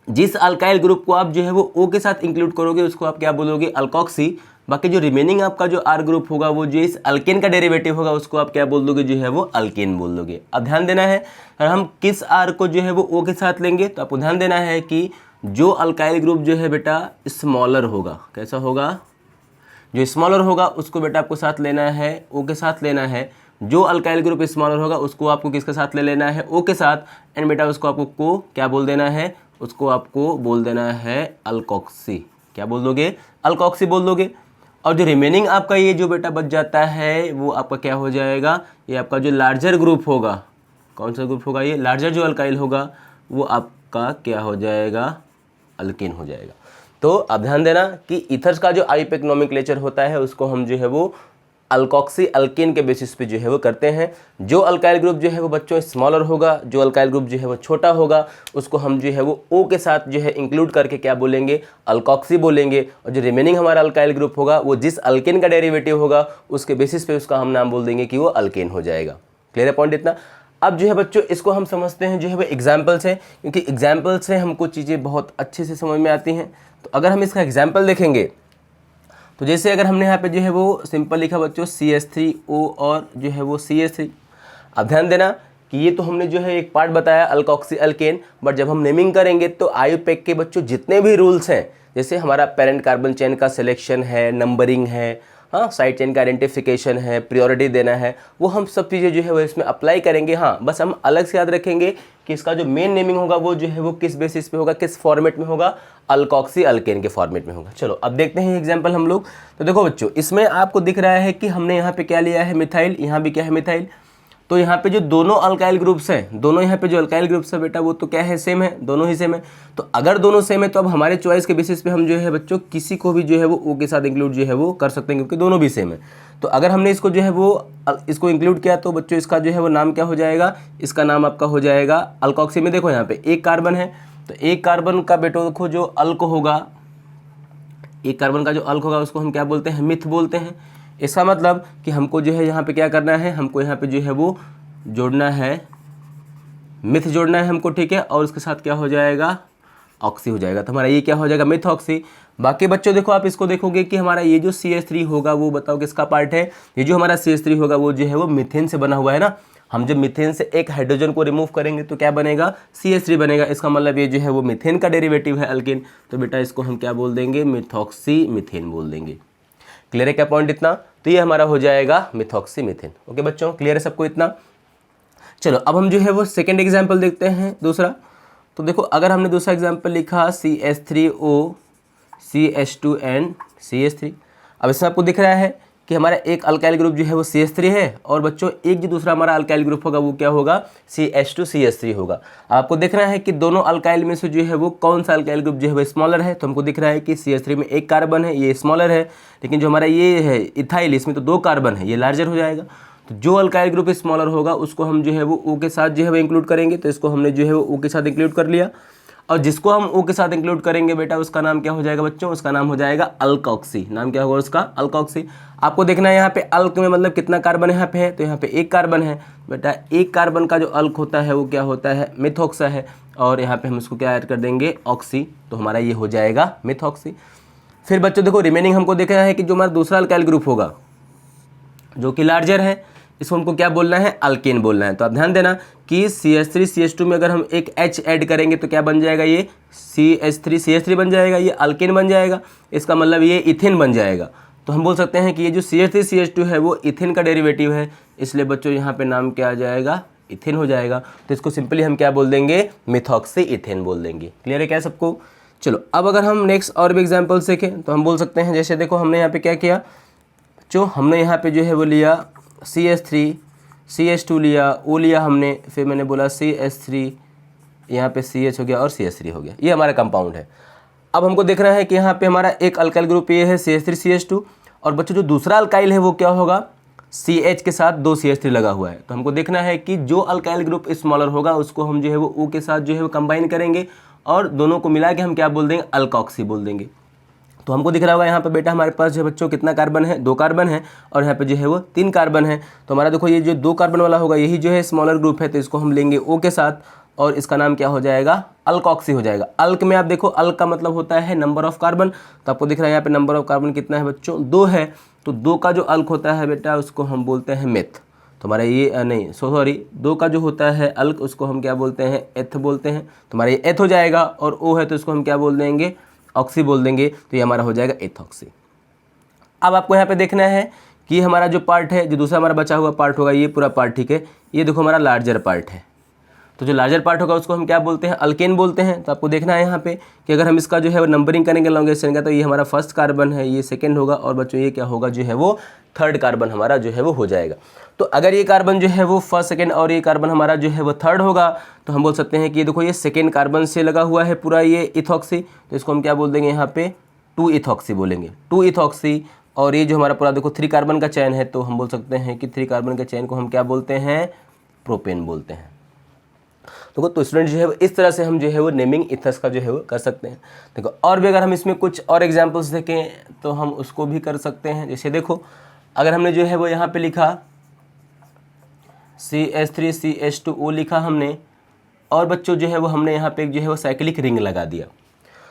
जिस अल्काइल ग्रुप को आप जो है वो O के साथ इंक्लूड करोगे उसको आप क्या बोलोगे? अल्कोक्सी। बाकी जो रिमेनिंग आपका जो R ग्रुप होगा वो जो इस अल्केन का डेरिवेटिव होगा उसको आप क्या बोल दोगे? जो है वो अल्केन बोल दोगे। अब ध्यान देना है और हम किस R को जो है वो O के साथ लेंगे तो आपको ध्यान देना है कि जो अल्काइल ग्रुप जो है बेटा स्मॉलर होगा। कैसा होगा? जो स्मॉलर होगा उसको बेटा आपको साथ लेना है, O के साथ लेना है। जो अल्काइल ग्रुप स्मॉलर होगा उसको आपको किसके साथ ले लेना है? O के साथ। एंड बेटा उसको आपको को क्या बोल देना है? उसको आपको बोल देना है अल्कोक्सी। क्या बोल दोगे? अल्कोक्सी बोल दोगे। और जो रिमेनिंग आपका ये जो बेटा बच जाता है वो आपका क्या हो जाएगा? ये आपका जो लार्जर ग्रुप होगा, कौन सा ग्रुप होगा? ये लार्जर जो अल्काइल होगा वो आपका क्या हो जाएगा? अल्केन हो जाएगा। तो अब ध्यान देना कि ईथर्स का जो आईयूपैक नोमेनक्लेचर होता है उसको हम जो है वो अल्कोक्सी अल्केन के बेसिस पे जो है वो करते हैं। जो अल्काइल ग्रुप जो है वो बच्चों स्मॉलर होगा, जो अल्काइल ग्रुप जो है वो छोटा होगा उसको हम जो है वो O के साथ जो है इंक्लूड करके क्या बोलेंगे? अल्कोक्सी बोलेंगे। और जो रिमेनिंग हमारा अल्काइल ग्रुप होगा वो जिस अल्केन का डेरिवेटिव होगा उसके बेसिस पे उसका हम नाम बोल देंगे कि वो अल्केन हो जाएगा। क्लियर है पॉइंट इतना? अब जो है बच्चों इसको हम समझते हैं जो है वो एग्जाम्पल से, क्योंकि एग्जाम्पल से हमको चीज़ें बहुत अच्छे से समझ में आती हैं। तो अगर हम इसका एग्जाम्पल देखेंगे तो जैसे अगर हमने यहाँ पे जो है वो सिंपल लिखा बच्चों CH3O और जो है वो CH3। अब ध्यान देना कि ये तो हमने जो है एक पार्ट बताया अल्कोक्सी अल्केन, बट जब हम नेमिंग करेंगे तो आईयूपैक के बच्चों जितने भी रूल्स हैं, जैसे हमारा पेरेंट कार्बन चेन का सिलेक्शन है, नंबरिंग है, हाँ साइड चेन का आइडेंटिफिकेशन है, प्रियोरिटी देना है, वो हम सब चीज़ें जो है वो इसमें अप्लाई करेंगे। हाँ बस हम अलग से याद रखेंगे कि इसका जो मेन नेमिंग होगा वो जो है वो किस बेसिस पे होगा, किस फॉर्मेट में होगा? अल्कोक्सी अल्केन के फॉर्मेट में होगा। चलो अब देखते हैं एग्जाम्पल हम लोग। तो देखो बच्चों इसमें आपको दिख रहा है कि हमने यहाँ पे क्या लिया है? मिथाइल। यहाँ भी क्या है? मिथाइल। तो यहाँ पे जो दोनों अल्काइल ग्रुप्स हैं, दोनों यहाँ पे जो अल्काइल ग्रुप्स है बेटा वो तो क्या है? सेम है, दोनों ही सेम है। तो अगर दोनों सेम है तो अब हमारे चॉइस के बेसिस पे हम जो है बच्चों किसी को भी जो है वो O के साथ इंक्लूड जो है वो कर सकते हैं, क्योंकि दोनों भी सेम है। तो अगर हमने इसको जो है वो इसको इंक्लूड किया तो बच्चों इसका जो है वो नाम क्या हो जाएगा? इसका नाम आपका हो जाएगा अल्कोक्सी। में देखो यहाँ पे एक कार्बन है तो एक कार्बन का बेटो देखो जो अल्क होगा, एक कार्बन का जो अल्क होगा उसको हम क्या बोलते हैं? मिथ बोलते हैं। इसका मतलब कि हमको जो है यहाँ पे क्या करना है? हमको यहाँ पे जो है वो जोड़ना है, मिथ जोड़ना है हमको, ठीक है। और उसके साथ क्या हो जाएगा? ऑक्सी हो जाएगा। तो हमारा ये क्या हो जाएगा? मिथऑक्सी। बाकी बच्चों देखो आप इसको देखोगे कि हमारा ये जो CH3 होगा वो बताओ किसका पार्ट है? ये जो हमारा CH3 होगा वो जो है वो मीथेन से बना हुआ है ना। हम जब मीथेन से एक हाइड्रोजन को रिमूव करेंगे तो क्या बनेगा? CH3 बनेगा। इसका मतलब ये जो है वो मीथेन का डेरिवेटिव है अल्केन। तो बेटा इसको हम क्या बोल देंगे? मिथॉक्सी मीथेन बोल देंगे। क्लियर है क्या पॉइंट इतना? तो ये हमारा हो जाएगा मिथॉक्सी मीथेन। ओके बच्चों क्लियर है सबको इतना? चलो अब हम जो है वो सेकेंड एग्जाम्पल देखते हैं दूसरा। तो देखो अगर हमने दूसरा एग्जाम्पल लिखा CH3O CH2N CH3। अब इसमें आपको दिख रहा है कि हमारा एक अल्काइल ग्रुप जो है वो CH3 है और बच्चों एक जो दूसरा हमारा अल्काइल ग्रुप होगा वो क्या होगा? CH2 CH3 होगा। आपको दिख रहा है कि दोनों अल्काइल में से जो है वो कौन सा अल्काइल ग्रुप जो है वो स्मॉलर है। तो हमको दिख रहा है कि CH3 में एक कार्बन है, ये स्मॉलर है, लेकिन जो हमारा ये है इथाइल इसमें तो 2 कार्बन है, ये लार्जर हो जाएगा। तो जो अल्काइल ग्रुप स्मॉलर होगा उसको हम जो है वो O के साथ जो है वो इंक्लूड करेंगे। तो इसको हमने जो है वो O के साथ इंक्लूड कर लिया, और जिसको हम O के साथ इंक्लूड करेंगे बेटा उसका नाम क्या हो जाएगा बच्चों? उसका नाम हो जाएगा अल्कोक्सी। नाम क्या होगा उसका? अल्कोक्सी। आपको देखना है यहाँ पे अल्क में मतलब कितना कार्बन यहाँ पे है? तो यहाँ पे एक कार्बन है बेटा। एक कार्बन का जो अल्क होता है वो क्या होता है? मिथॉक्सा है। और यहाँ पे हम इसको क्या ऐड कर देंगे? ऑक्सी। तो हमारा ये हो जाएगा मिथॉक्सी। फिर बच्चों देखो रिमेनिंग हमको देखना है कि जो हमारा दूसरा अल्काइल ग्रुप होगा जो कि लार्जर है, इसको हमको क्या बोलना है, अल्केन बोलना है। तो आप ध्यान देना कि CH3 CH2 में अगर हम एक H ऐड करेंगे तो क्या बन जाएगा, ये CH3 CH3 बन जाएगा, ये अल्केन बन जाएगा, इसका मतलब ये इथेन बन जाएगा। तो हम बोल सकते हैं कि ये जो CH3 CH2 है वो इथेन का डेरिवेटिव है, इसलिए बच्चों यहाँ पे नाम क्या आ जाएगा, इथेन हो जाएगा। तो इसको सिंपली हम क्या बोल देंगे, मिथॉक्सी इथेन बोल देंगे। क्लियर है क्या सबको? चलो अब अगर हम नेक्स्ट और भी एग्जाम्पल्स देखें तो हम बोल सकते हैं, जैसे देखो हमने यहाँ पे क्या किया, जो हमने यहाँ पे जो है वो लिया CH3 CH2 लिया, O लिया हमने, फिर मैंने बोला CH3, यहाँ पे CH हो गया और CH3 हो गया, ये हमारा कंपाउंड है। अब हमको देखना है कि यहाँ पे हमारा एक अल्काइल ग्रुप ये है CH3 CH2, और बच्चों जो दूसरा अल्काइल है वो क्या होगा, CH के साथ 2 CH3 लगा हुआ है। तो हमको देखना है कि जो अल्काइल ग्रुप स्मॉलर होगा उसको हम जो है वो O के साथ जो है वो कंबाइन करेंगे, और दोनों को मिला के हम क्या बोल देंगे, अल्कोक्सी बोल देंगे। तो हमको दिख रहा होगा यहाँ पे बेटा हमारे पास जो है बच्चों कितना कार्बन है, 2 कार्बन है, और यहाँ पे जो है वो 3 कार्बन है। तो हमारा देखो ये जो 2 कार्बन वाला होगा यही जो है स्मॉलर ग्रुप है, तो इसको हम लेंगे O के साथ, और इसका नाम क्या हो जाएगा, अल्कोक्सी हो जाएगा। अल्क में आप देखो, अल्क का मतलब होता है नंबर ऑफ कार्बन, तो आपको दिख रहा है यहाँ पे नंबर ऑफ कार्बन कितना है बच्चों, 2 है। तो 2 का जो अल्क होता है बेटा उसको हम बोलते हैं मेथ। तो हमारा ये नहीं सॉरी 2 का जो होता है अल्क उसको हम क्या बोलते हैं, एथ बोलते हैं। तो हमारा ये एथ हो जाएगा, और O है तो इसको हम क्या बोल देंगे, ऑक्सी बोल देंगे। तो ये हमारा हो जाएगा एथॉक्सी। अब आपको यहाँ पे देखना है कि हमारा जो पार्ट है, जो दूसरा हमारा बचा हुआ पार्ट होगा, ये पूरा पार्ट ठीक है, ये देखो हमारा लार्जर पार्ट है। तो जो लार्जर पार्ट होगा उसको हम क्या बोलते हैं, अल्केन बोलते हैं। तो आपको देखना है यहाँ पे कि अगर हम इसका जो है नंबरिंग करेंगे लॉन्गेस्ट का, तो ये हमारा फर्स्ट कार्बन है, ये सेकेंड होगा, और बच्चों ये क्या होगा जो है वो थर्ड कार्बन हमारा जो है वो हो जाएगा। तो अगर ये कार्बन जो है वो फर्स्ट सेकेंड और ये कार्बन हमारा जो है वो थर्ड होगा, तो हम बोल सकते हैं कि ये देखो ये सेकेंड कार्बन से लगा हुआ है पूरा ये इथॉक्सी, तो इसको हम क्या बोल देंगे यहाँ पे 2 इथॉक्सी बोलेंगे, 2 इथॉक्सी। और ये जो हमारा पूरा देखो 3 कार्बन का चैन है, तो हम बोल सकते हैं कि 3 कार्बन के चैन को हम क्या बोलते हैं, प्रोपेन बोलते हैं। तो स्टूडेंट जो है इस तरह से हम जो है वो नेमिंग इथर्स का जो है वो कर सकते हैं। देखो और भी अगर हम इसमें कुछ और एग्जांपल्स देखें तो हम उसको भी कर सकते हैं। जैसे देखो अगर हमने जो है वो यहाँ पे लिखा CH3 CH2O लिखा हमने, और बच्चों जो है वो हमने यहाँ पे जो है वो साइक्लिक रिंग लगा दिया।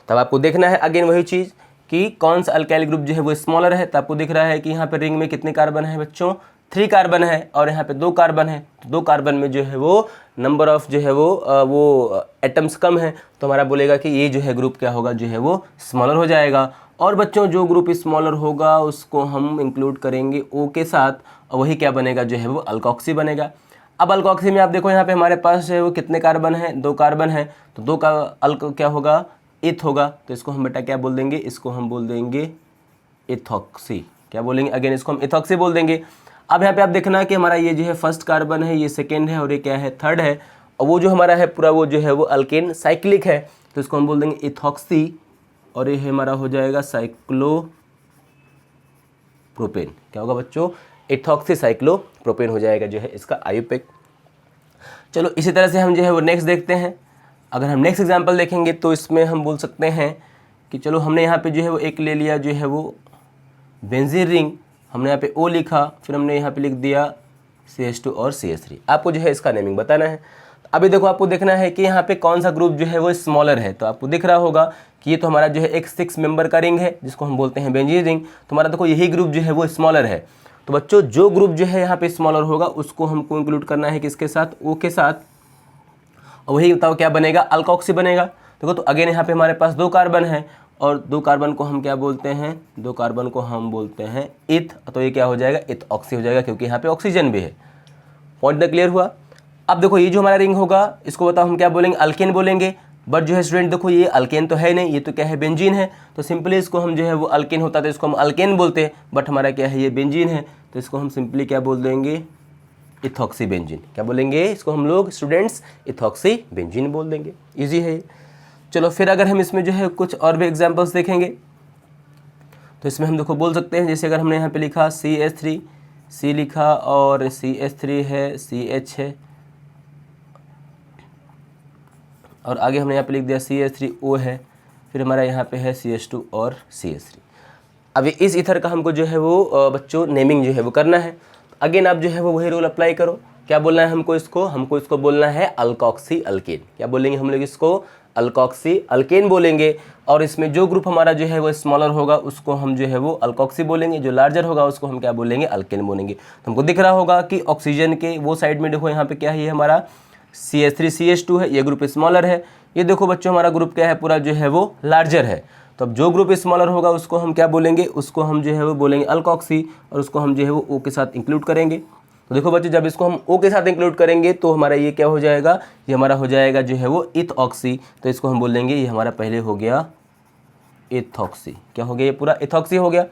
तब आपको देखना है अगेन वही चीज़ कि कौन सा अल्काइल ग्रुप जो है वो स्मॉलर है। तो आपको दिख रहा है कि यहाँ पे रिंग में कितने कार्बन है बच्चों, 3 कार्बन है, और यहाँ पे 2 कार्बन है। तो 2 कार्बन में जो है वो नंबर ऑफ जो है वो एटम्स कम है, तो हमारा बोलेगा कि ये जो है ग्रुप क्या होगा, जो है वो स्मॉलर हो जाएगा। और बच्चों जो ग्रुप स्मॉलर होगा उसको हम इंक्लूड करेंगे O के साथ, और वही क्या बनेगा जो है वो अल्कोक्सी बनेगा। अब अल्कोक्सी में आप देखो यहाँ पे हमारे पास जो है वो कितने कार्बन है, 2 कार्बन है, तो 2 का अल्क क्या होगा, इथ होगा। तो इसको हम बेटा क्या बोल देंगे, इसको हम बोल देंगे इथॉक्सी। क्या बोलेंगे, अगेन इसको हम इथॉक्सी बोल देंगे। अब यहाँ पे आप देखना कि हमारा ये जो है फर्स्ट कार्बन है, ये सेकेंड है, और ये क्या है, थर्ड है, और वो जो हमारा है पूरा वो जो है वो अल्केन साइक्लिक है, तो इसको हम बोल देंगे इथॉक्सी, और ये हमारा हो जाएगा साइक्लोप्रोपेन। क्या होगा बच्चों, इथॉक्सी साइक्लोप्रोपेन हो जाएगा जो है इसका आयुपेक। चलो इसी तरह से हम जो है वो नेक्स्ट देखते हैं। अगर हम नेक्स्ट एग्जांपल देखेंगे तो इसमें हम बोल सकते हैं कि चलो हमने यहाँ पे जो है वो एक ले लिया जो है वो बेंजीन रिंग, हमने यहाँ पे O लिखा, फिर हमने यहाँ पे लिख दिया CH2 और CH3। आपको जो है इसका नेमिंग बताना है। अभी देखो आपको देखना है कि यहाँ पे कौन सा ग्रुप जो है वो स्मॉलर है। तो आपको दिख रहा होगा कि ये तो हमारा जो है एक 6 मेंबर का रिंग है जिसको हम बोलते हैं बेंजीन रिंग। तो हमारा देखो यही ग्रुप जो है वो स्मॉलर है। तो बच्चों जो ग्रुप जो है यहाँ पे स्मॉलर होगा उसको हमको इंक्लूड करना है किसके साथ, O के साथ, और वही बताओ क्या बनेगा, अल्कोक्सी बनेगा। देखो तो अगेन यहाँ पे हमारे पास 2 कार्बन है, और 2 कार्बन को हम क्या बोलते हैं, 2 कार्बन को हम बोलते हैं इथ, तो ये क्या हो जाएगा, इथऑक्सी हो जाएगा, क्योंकि यहाँ पे ऑक्सीजन भी है। पॉइंट द क्लियर हुआ। अब देखो ये जो हमारा रिंग होगा इसको बताओ हम क्या बोलेंगे, अल्केन बोलेंगे। बट जो है स्टूडेंट देखो ये अल्केन तो है नहीं, ये तो क्या है, बेंजीन है। तो सिंपली इसको हम जो है वो अल्केन होता तो इसको हम अल्केन बोलते, बट हमारा क्या है, ये बेंजीन है, तो इसको हम सिंपली क्या बोल देंगे, इथॉक्सी बेंजीन। क्या बोलेंगे इसको हम लोग स्टूडेंट्स, इथॉक्सी बेंजीन बोल देंगे। ईजी है। चलो फिर अगर हम इसमें जो है कुछ और भी एग्जांपल्स देखेंगे तो इसमें हम देखो बोल सकते हैं, जैसे अगर हमने यहाँ पे लिखा CH3 C लिखा, और CH3 है, CH है, और आगे हमने यहाँ पे लिख दिया CH3O है, फिर हमारा यहाँ पे है CH2 और CH3। अब इस ईथर का हमको जो है वो बच्चों नेमिंग जो है वो करना है। अगेन आप जो है वो वही रूल अप्लाई करो। क्या बोलना है हमको इसको बोलना है अल्कोक्सी अल्केन। क्या बोलेंगे हम लोग इसको? अल्कोक्सी अल्केन बोलेंगे। और इसमें जो ग्रुप हमारा जो है वो स्मॉलर होगा उसको हम जो है वो अल्कोक्सी बोलेंगे, जो लार्जर होगा उसको हम क्या बोलेंगे? अल्केन बोलेंगे। तो हमको दिख रहा होगा कि ऑक्सीजन के वो साइड में देखो यहाँ पे क्या है, ये हमारा CH3CH2 है, ये ग्रुप स्मॉलर है। ये देखो बच्चों हमारा ग्रुप क्या है, पूरा जो है वो लार्जर है। तो अब जो ग्रुप स्मॉलर होगा उसको हम क्या बोलेंगे? उसको हम जो है वो बोलेंगे अल्कोक्सी, और उसको हम जो है वो O के साथ इंक्लूड करेंगे। तो देखो बच्चों जब इसको हम O के साथ इंक्लूड करेंगे तो हमारा ये क्या हो जाएगा? ये हमारा हो जाएगा जो है वो इथऑक्सी। तो इसको हम बोलेंगे ये हमारा पहले हो गया इथॉक्सी। क्या हो गया? ये पूरा इथॉक्सी हो गया।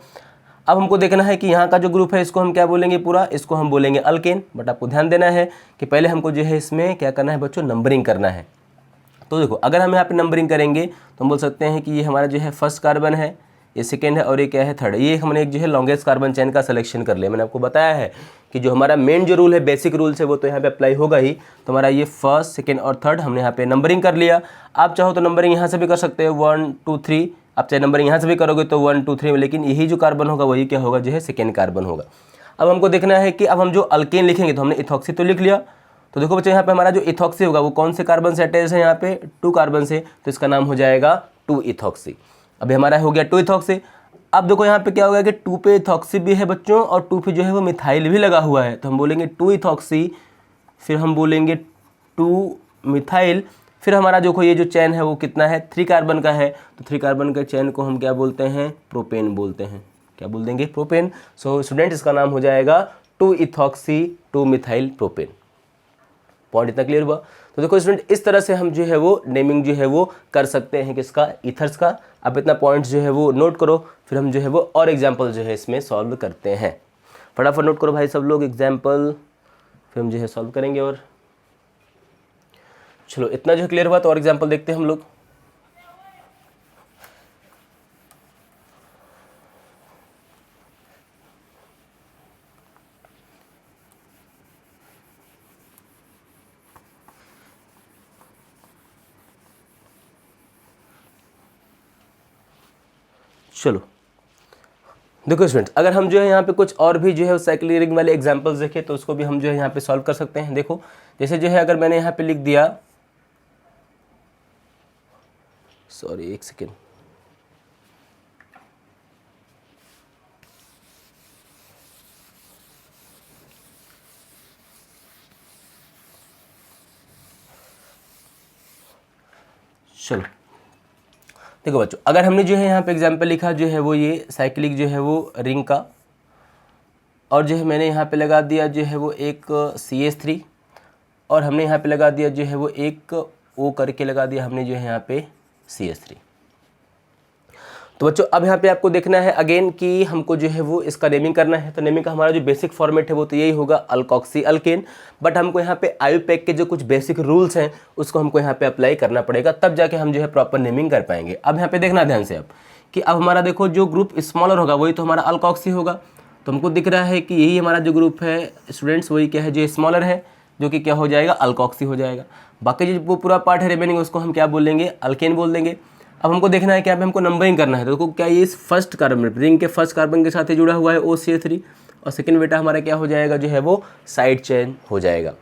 अब हमको देखना है कि यहाँ का जो ग्रुप है इसको हम क्या बोलेंगे? पूरा इसको हम बोलेंगे अल्केन। बट आपको ध्यान देना है कि पहले हमको जो है इसमें क्या करना है बच्चों? नंबरिंग करना है। तो देखो अगर हम यहाँ पे नंबरिंग करेंगे तो हम बोल सकते हैं कि ये हमारा जो है फर्स्ट कार्बन है, ये सेकेंड है और ये क्या है? थर्ड। ये हमने एक जो है लॉन्गेस्ट कार्बन चेन का सिलेक्शन कर लिया। मैंने आपको बताया है कि जो हमारा मेन जो रूल है, बेसिक रूल्स है, वो तो यहाँ पे अप्लाई होगा ही। तो हमारा ये फर्स्ट, सेकेंड और थर्ड हमने यहाँ पे नंबरिंग कर लिया। आप चाहो तो नंबरिंग यहाँ से भी कर सकते हो 1 2 3। आप चाहे नंबरिंग यहाँ से भी करोगे तो 1 2 3 में, लेकिन यही जो कार्बन होगा वही क्या होगा? जो है सेकेंड कार्बन होगा। अब हमको देखना है कि अब हम जो अल्केन लिखेंगे, तो हमने इथॉक्सी तो लिख लिया। तो देखो बच्चों यहाँ पे हमारा जो इथॉक्सी होगा वो कौन से कार्बन से अटैच है? यहाँ पे 2 कार्बन से, तो इसका नाम हो जाएगा 2 इथॉक्सी। अभी हमारा हो गया 2 इथॉक्सी। अब देखो यहाँ पे क्या होगा कि 2 पे इथॉक्सी भी है बच्चों और 2 पे जो है वो मिथाइल भी लगा हुआ है। तो हम बोलेंगे 2 इथॉक्सी, फिर हम बोलेंगे 2 मिथाइल। फिर हमारा जो ये जो चैन है वो कितना है? 3 कार्बन का है। तो 3 कार्बन के चैन को हम क्या बोलते हैं? प्रोपेन बोलते हैं। क्या बोल देंगे? प्रोपेन। सो स्टूडेंट इसका नाम हो जाएगा 2 इथॉक्सी 2 मिथाइल प्रोपेन। पॉइंट इतना क्लियर हुआ? तो देखो स्टूडेंट इस तरह से हम जो है वो नेमिंग जो है वो कर सकते हैं किसका? ईथर्स का। अब इतना पॉइंट्स जो है वो नोट करो, फिर हम जो है वो और एग्जाम्पल जो है इसमें सॉल्व करते हैं। फटाफट नोट करो भाई सब लोग एग्जाम्पल, फिर हम जो है सॉल्व करेंगे। और चलो इतना जो है क्लियर हुआ तो और एग्जाम्पल देखते हैं हम लोग। चलो देखो स्टूडेंट्स, अगर हम जो है यहाँ पे कुछ और भी जो है साइक्लिक रिंग वाले एग्जांपल्स देखें तो उसको भी हम जो है यहाँ पे सॉल्व कर सकते हैं। देखो जैसे जो है अगर मैंने यहाँ पे लिख दिया, सॉरी एक सेकेंड, चलो देखो बच्चों, अगर हमने जो है यहाँ पे एग्जांपल लिखा जो है वो ये साइक्लिक जो है वो रिंग का, और जो है मैंने यहाँ पे लगा दिया जो है वो एक CH3, और हमने यहाँ पे लगा दिया जो है वो एक O करके लगा दिया हमने जो है यहाँ पे CH3। तो बच्चों अब यहाँ पे आपको देखना है अगेन कि हमको जो है वो इसका नेमिंग करना है। तो नेमिंग का हमारा जो बेसिक फॉर्मेट है वो तो यही होगा अल्कोक्सी अल्केन। बट हमको यहाँ पे IUPAC के जो कुछ बेसिक रूल्स हैं उसको हमको यहाँ पे अप्लाई करना पड़ेगा, तब जाके हम जो है प्रॉपर नेमिंग कर पाएंगे। अब यहाँ पे देखना ध्यान से आप कि अब हमारा देखो जो ग्रुप स्मॉलर होगा वही तो हमारा अल्कोक्सी होगा। तो हमको दिख रहा है कि यही हमारा जो ग्रुप है स्टूडेंट्स वही क्या है? जो स्मॉलर है, जो कि क्या हो जाएगा? अल्कोक्सी हो जाएगा। बाकी जो वो पूरा पार्ट है रिमेनिंग उसको हम क्या बोलेंगे? अल्केन बोल देंगे। अब हमको देखना है कि यहाँ पे हमको नंबरिंग करना है। तो देखो क्या ये इस फर्स्ट कार्बन रिंग के फर्स्ट कार्बन के साथ ही जुड़ा हुआ है OCH3, और सेकंड बेटा हमारा क्या हो जाएगा? जो है वो साइड चेन हो जाएगा।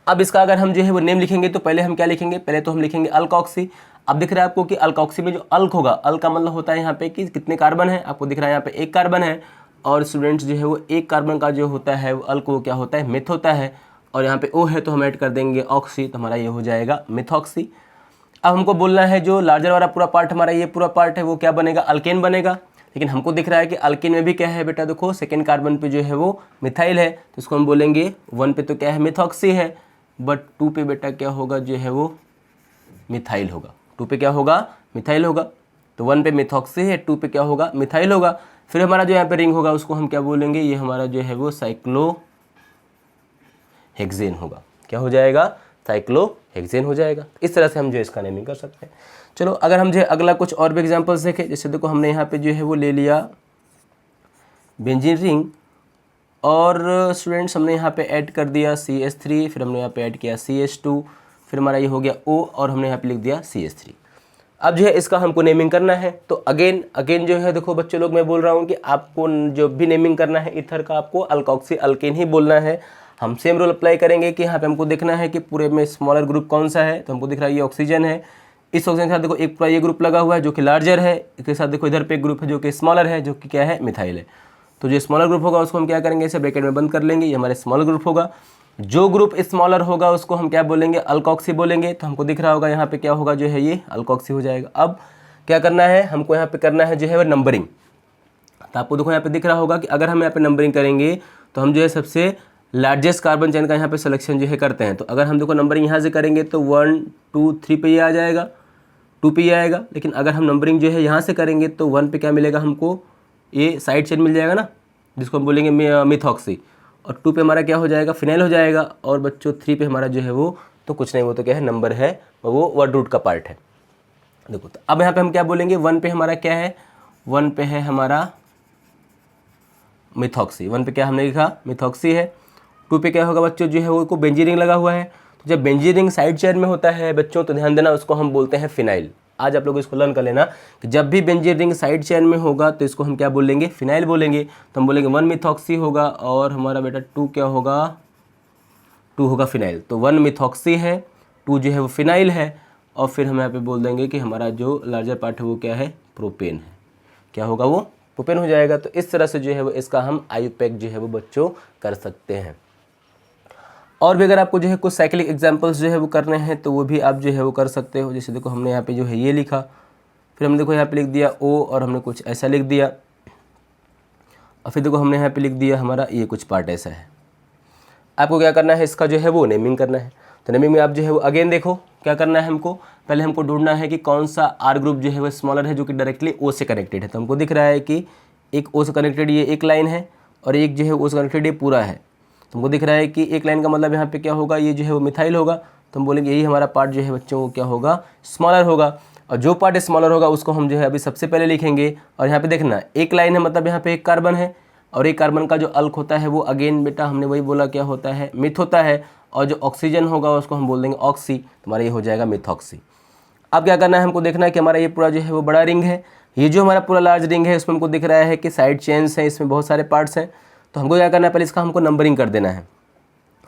अब इसका अगर हम जो है वो नेम लिखेंगे तो पहले हम क्या लिखेंगे? पहले तो हम लिखेंगे अल्कोक्सी। अब दिख रहा है आपको कि अल्कोक्सी में जो अल्क होगा, अल्क का मतलब होता है यहाँ पे कि कितने कार्बन है। आपको दिख रहा है यहाँ पे एक कार्बन है, और स्टूडेंट्स जो है वो एक कार्बन का जो होता है अल्क वो क्या होता है? मिथ होता है। और यहाँ पे O है तो हम ऐड कर देंगे ऑक्सी, तो हमारा ये हो जाएगा मिथॉक्सी। अब हमको बोलना है जो लार्जर वाला पूरा पार्ट हमारा ये पूरा पार्ट है वो क्या बनेगा? अल्केन बनेगा। लेकिन हमको दिख रहा है कि अल्केन में भी क्या है बेटा? देखो सेकेंड कार्बन पे जो है वो मिथाइल है, तो इसको हम बोलेंगे 1 पे तो क्या है? मिथॉक्सी है, बट 2 पे बेटा क्या होगा? जो है वो मिथाइल होगा। 2 पे क्या होगा? मिथाइल होगा। तो 1 पे मिथॉक्सी है, 2 पे क्या होगा? मिथाइल होगा। फिर हमारा जो यहाँ पे रिंग होगा उसको हम क्या बोलेंगे? ये हमारा जो है वो साइक्लोहेक्सेन होगा। क्या हो जाएगा? साइक्लोहेक्सेन हो जाएगा। इस तरह से हम जो इसका नेमिंग कर सकते हैं। चलो अगर हम जो अगला कुछ और भी एग्जांपल्स देखें, जैसे देखो हमने यहाँ पे जो है वो ले लिया बेंजीन रिंग, और स्टूडेंट्स हमने यहाँ पे ऐड कर दिया CH3, फिर हमने यहाँ पे ऐड किया CH2, फिर हमारा ये हो गया O, और हमने यहाँ पे लिख दिया CH3। अब जो है इसका हमको नेमिंग करना है। तो अगेन जो है देखो बच्चे लोग, मैं बोल रहा हूँ कि आपको जो भी नेमिंग करना है ईथर का आपको अल्कोक्सी अल्केन ही बोलना है। हम सेम रूल अप्लाई करेंगे कि यहाँ पे हमको देखना है कि पूरे में स्मॉलर ग्रुप कौन सा है। तो हमको दिख रहा है ये ऑक्सीजन है, इस ऑक्सीजन के साथ देखो एक पूरा ये ग्रुप लगा हुआ है जो कि लार्जर है, इसके साथ देखो इधर पे एक ग्रुप है जो कि स्मॉलर है, जो कि क्या है, मिथाइल है। तो जो स्मॉलर ग्रुप होगा उसको हम क्या करेंगे, इसे ब्रैकेट में बंद कर लेंगे, ये हमारे स्मॉलर ग्रुप होगा। जो ग्रुप स्मॉलर होगा उसको हम क्या बोलेंगे, अल्कोक्सी बोलेंगे। तो हमको दिख रहा होगा यहाँ पे क्या होगा, जो है ये अल्कोक्सी हो जाएगा। अब क्या करना है, हमको यहाँ पे करना है जो है वो नंबरिंग। तो आपको देखो यहाँ पे दिख रहा होगा कि अगर हम यहाँ पे नंबरिंग करेंगे तो हम जो है सबसे लार्जेस्ट कार्बन चेन का यहाँ पे सिलेक्शन जो है करते हैं। तो अगर हम देखो नंबरिंग यहाँ से करेंगे तो 1 2 3 पे ये आ जाएगा, 2 पे ये आएगा। लेकिन अगर हम नंबरिंग जो है यहाँ से करेंगे तो 1 पे क्या मिलेगा हमको, ये साइड चेन मिल जाएगा ना, जिसको हम बोलेंगे मिथॉक्सी। और 2 पे हमारा क्या हो जाएगा, फिनाइल हो जाएगा। और बच्चों 3 पे हमारा जो है वो तो कुछ नहीं, वो तो क्या है, नंबर है, वो वर्ड रूट का पार्ट है। देखो तो अब यहाँ पे हम क्या बोलेंगे, 1 पे हमारा क्या है, 1 पे है हमारा मिथॉक्सी। 1 पे क्या हमने लिखा, मिथॉक्सी है। 2 पे क्या होगा बच्चों, जो है वो को बेंजीन रिंग लगा हुआ है। तो जब बेंजीन रिंग साइड चेन में होता है बच्चों तो ध्यान देना, उसको हम बोलते हैं फिनाइल। आज आप लोग इसको लर्न कर लेना कि जब भी बेंजीन रिंग साइड चेन में होगा तो इसको हम क्या बोलेंगे, फिनाइल बोलेंगे। तो हम बोलेंगे 1 मिथॉक्सी होगा और हमारा बेटा 2 क्या होगा, 2 होगा फिनाइल। तो 1 मिथॉक्सी है, 2 जो है वो फिनाइल है, और फिर हम यहाँ पे बोल देंगे कि हमारा जो लार्जर पार्ट है वो क्या है, प्रोपेन है। क्या होगा, वो प्रोपेन हो जाएगा। तो इस तरह से जो है वो इसका हम आयुपैक जो है वो बच्चों कर सकते हैं। और भी अगर आपको जो है कुछ साइक्लिक एग्जांपल्स जो है वो करने हैं तो वो भी आप जो है वो कर सकते हो। जैसे देखो हमने यहाँ पे जो है ये लिखा, फिर हमने देखो यहाँ पे लिख दिया O और हमने कुछ ऐसा लिख दिया, और फिर देखो हमने यहाँ पे लिख दिया हमारा ये कुछ पार्ट ऐसा है। आपको क्या करना है, इसका जो है वो नेमिंग करना है। तो नेमिंग में आप जो है वो अगेन देखो क्या करना है, हमको पहले हमको ढूंढना है कि कौन सा आर ग्रुप जो है वो स्मॉलर है जो कि डायरेक्टली O से कनेक्टेड है। तो हमको दिख रहा है कि एक O से कनेक्टेड ये एक लाइन है और एक जो है O से कनेक्टेड ये पूरा है। तो हमको दिख रहा है कि एक लाइन का मतलब यहाँ पे क्या होगा, ये जो है वो मिथाइल होगा। तो हम बोलेंगे यही हमारा पार्ट जो है बच्चों वो क्या होगा, स्मॉलर होगा। और जो पार्ट स्मॉलर होगा उसको हम जो है अभी सबसे पहले लिखेंगे। और यहाँ पे देखना एक लाइन है मतलब यहाँ पे एक कार्बन है, और एक कार्बन का जो अल्क होता है वो अगेन बेटा हमने वही बोला क्या होता है, मिथ होता है। और जो ऑक्सीजन होगा उसको हम बोल देंगे ऑक्सी, तुम्हारा ये हो जाएगा मिथॉक्सी। अब क्या करना है, हमको देखना है कि हमारा ये पूरा जो है वो बड़ा रिंग है, ये जो हमारा पूरा लार्ज रिंग है उसमें हमको दिख रहा है कि साइड चेन्स हैं, इसमें बहुत सारे पार्ट्स हैं। तो हमको क्या करना है, पहले इसका हमको नंबरिंग कर देना है।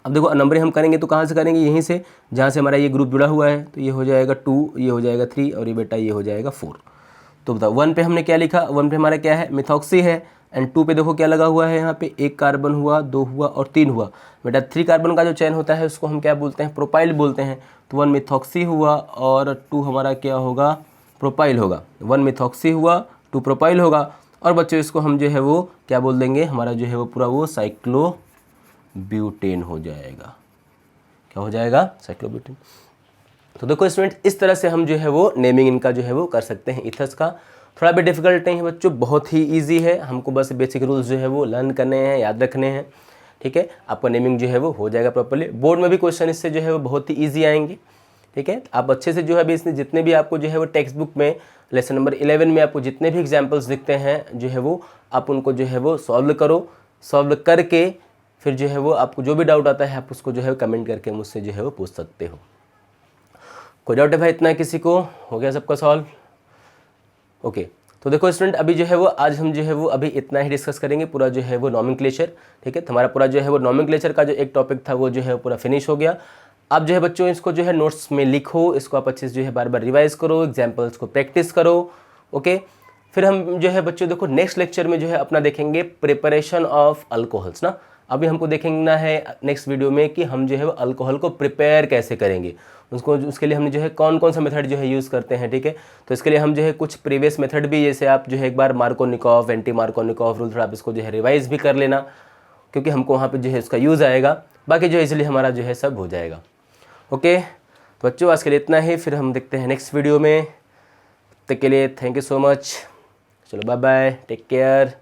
अब देखो नंबरिंग हम करेंगे तो कहाँ से करेंगे, यहीं से जहाँ से हमारा ये ग्रुप जुड़ा हुआ है। तो ये हो जाएगा 2, ये हो जाएगा 3 और ये बेटा ये हो जाएगा 4। तो बताओ 1 पे हमने क्या लिखा, 1 पे हमारा क्या है, मिथॉक्सी है। एंड 2 पे देखो क्या लगा हुआ है, यहाँ पे एक कार्बन हुआ, 2 हुआ और 3 हुआ। बेटा 3 कार्बन का जो चेन होता है उसको हम क्या बोलते हैं, प्रोपाइल बोलते हैं। तो 1 मिथॉक्सी हुआ और 2 हमारा क्या होगा, प्रोपाइल होगा। 1 मिथॉक्सी हुआ, 2 प्रोपाइल होगा। और बच्चों इसको हम जो है वो क्या बोल देंगे, हमारा जो है वो पूरा वो साइक्लोब्यूटेन हो जाएगा। क्या हो जाएगा, साइक्लोब्यूटेन। तो देखो स्टूडेंट इस तरह से हम जो है वो नेमिंग इनका जो है वो कर सकते हैं इथर्स का। थोड़ा भी डिफिकल्ट नहीं है बच्चों, बहुत ही इजी है। हमको बस बेसिक रूल्स जो है वो लर्न करने हैं, याद रखने हैं, ठीक है। आपका नेमिंग जो है वो हो जाएगा प्रॉपर्ली। बोर्ड में भी क्वेश्चन इससे जो है वो बहुत ही ईजी आएंगे, ठीक है। आप अच्छे से जो है अभी इसमें जितने भी आपको जो है वो टेक्स्ट बुक में लेसन नंबर 11 में आपको जितने भी एग्जाम्पल्स दिखते हैं जो है वो आप उनको जो है वो सॉल्व करो। सॉल्व करके फिर जो है वो आपको जो भी डाउट आता है आप उसको जो है कमेंट करके मुझसे जो है वो पूछ सकते हो। कोई डाउट है भाई, इतना किसी को हो गया सबका सॉल्व? ओके। तो देखो स्टूडेंट अभी जो है वो आज हम जो है वो अभी इतना ही डिस्कस करेंगे, पूरा जो है वो नॉमेनक्लेचर, ठीक है। हमारा पूरा जो है वो नॉमेनक्लेचर का जो एक टॉपिक था वो जो है पूरा फिनिश हो गया। आप जो है बच्चों इसको जो है नोट्स में लिखो, इसको आप अच्छे से जो है बार बार रिवाइज करो, एग्जाम्पल्स को प्रैक्टिस करो, ओके। फिर हम जो है बच्चों देखो नेक्स्ट लेक्चर में जो है अपना देखेंगे प्रिपरेशन ऑफ अल्कोहल्स ना। अभी हमको देखना है नेक्स्ट वीडियो में कि हम जो है वो अल्कोहल को प्रिपेयर कैसे करेंगे, उसके लिए हमने जो है कौन कौन सा मेथड जो है यूज़ करते हैं, ठीक है। तो इसके लिए हम जो है कुछ प्रीवियस मेथड भी, जैसे आप जो है एक बार मार्कोनिकॉफ, एंटी मार्कोनिकॉफ रूल थोड़ा आप इसको जो है रिवाइज भी कर लेना, क्योंकि हमको वहाँ पे जो है इसका यूज़ आएगा। बाकी जो है इसलिए हमारा जो है सब हो जाएगा, ओके। तो बच्चों आज के लिए इतना ही, फिर हम देखते हैं नेक्स्ट वीडियो में। तब तक के लिए थैंक यू सो मच, चलो बाय बाय, टेक केयर।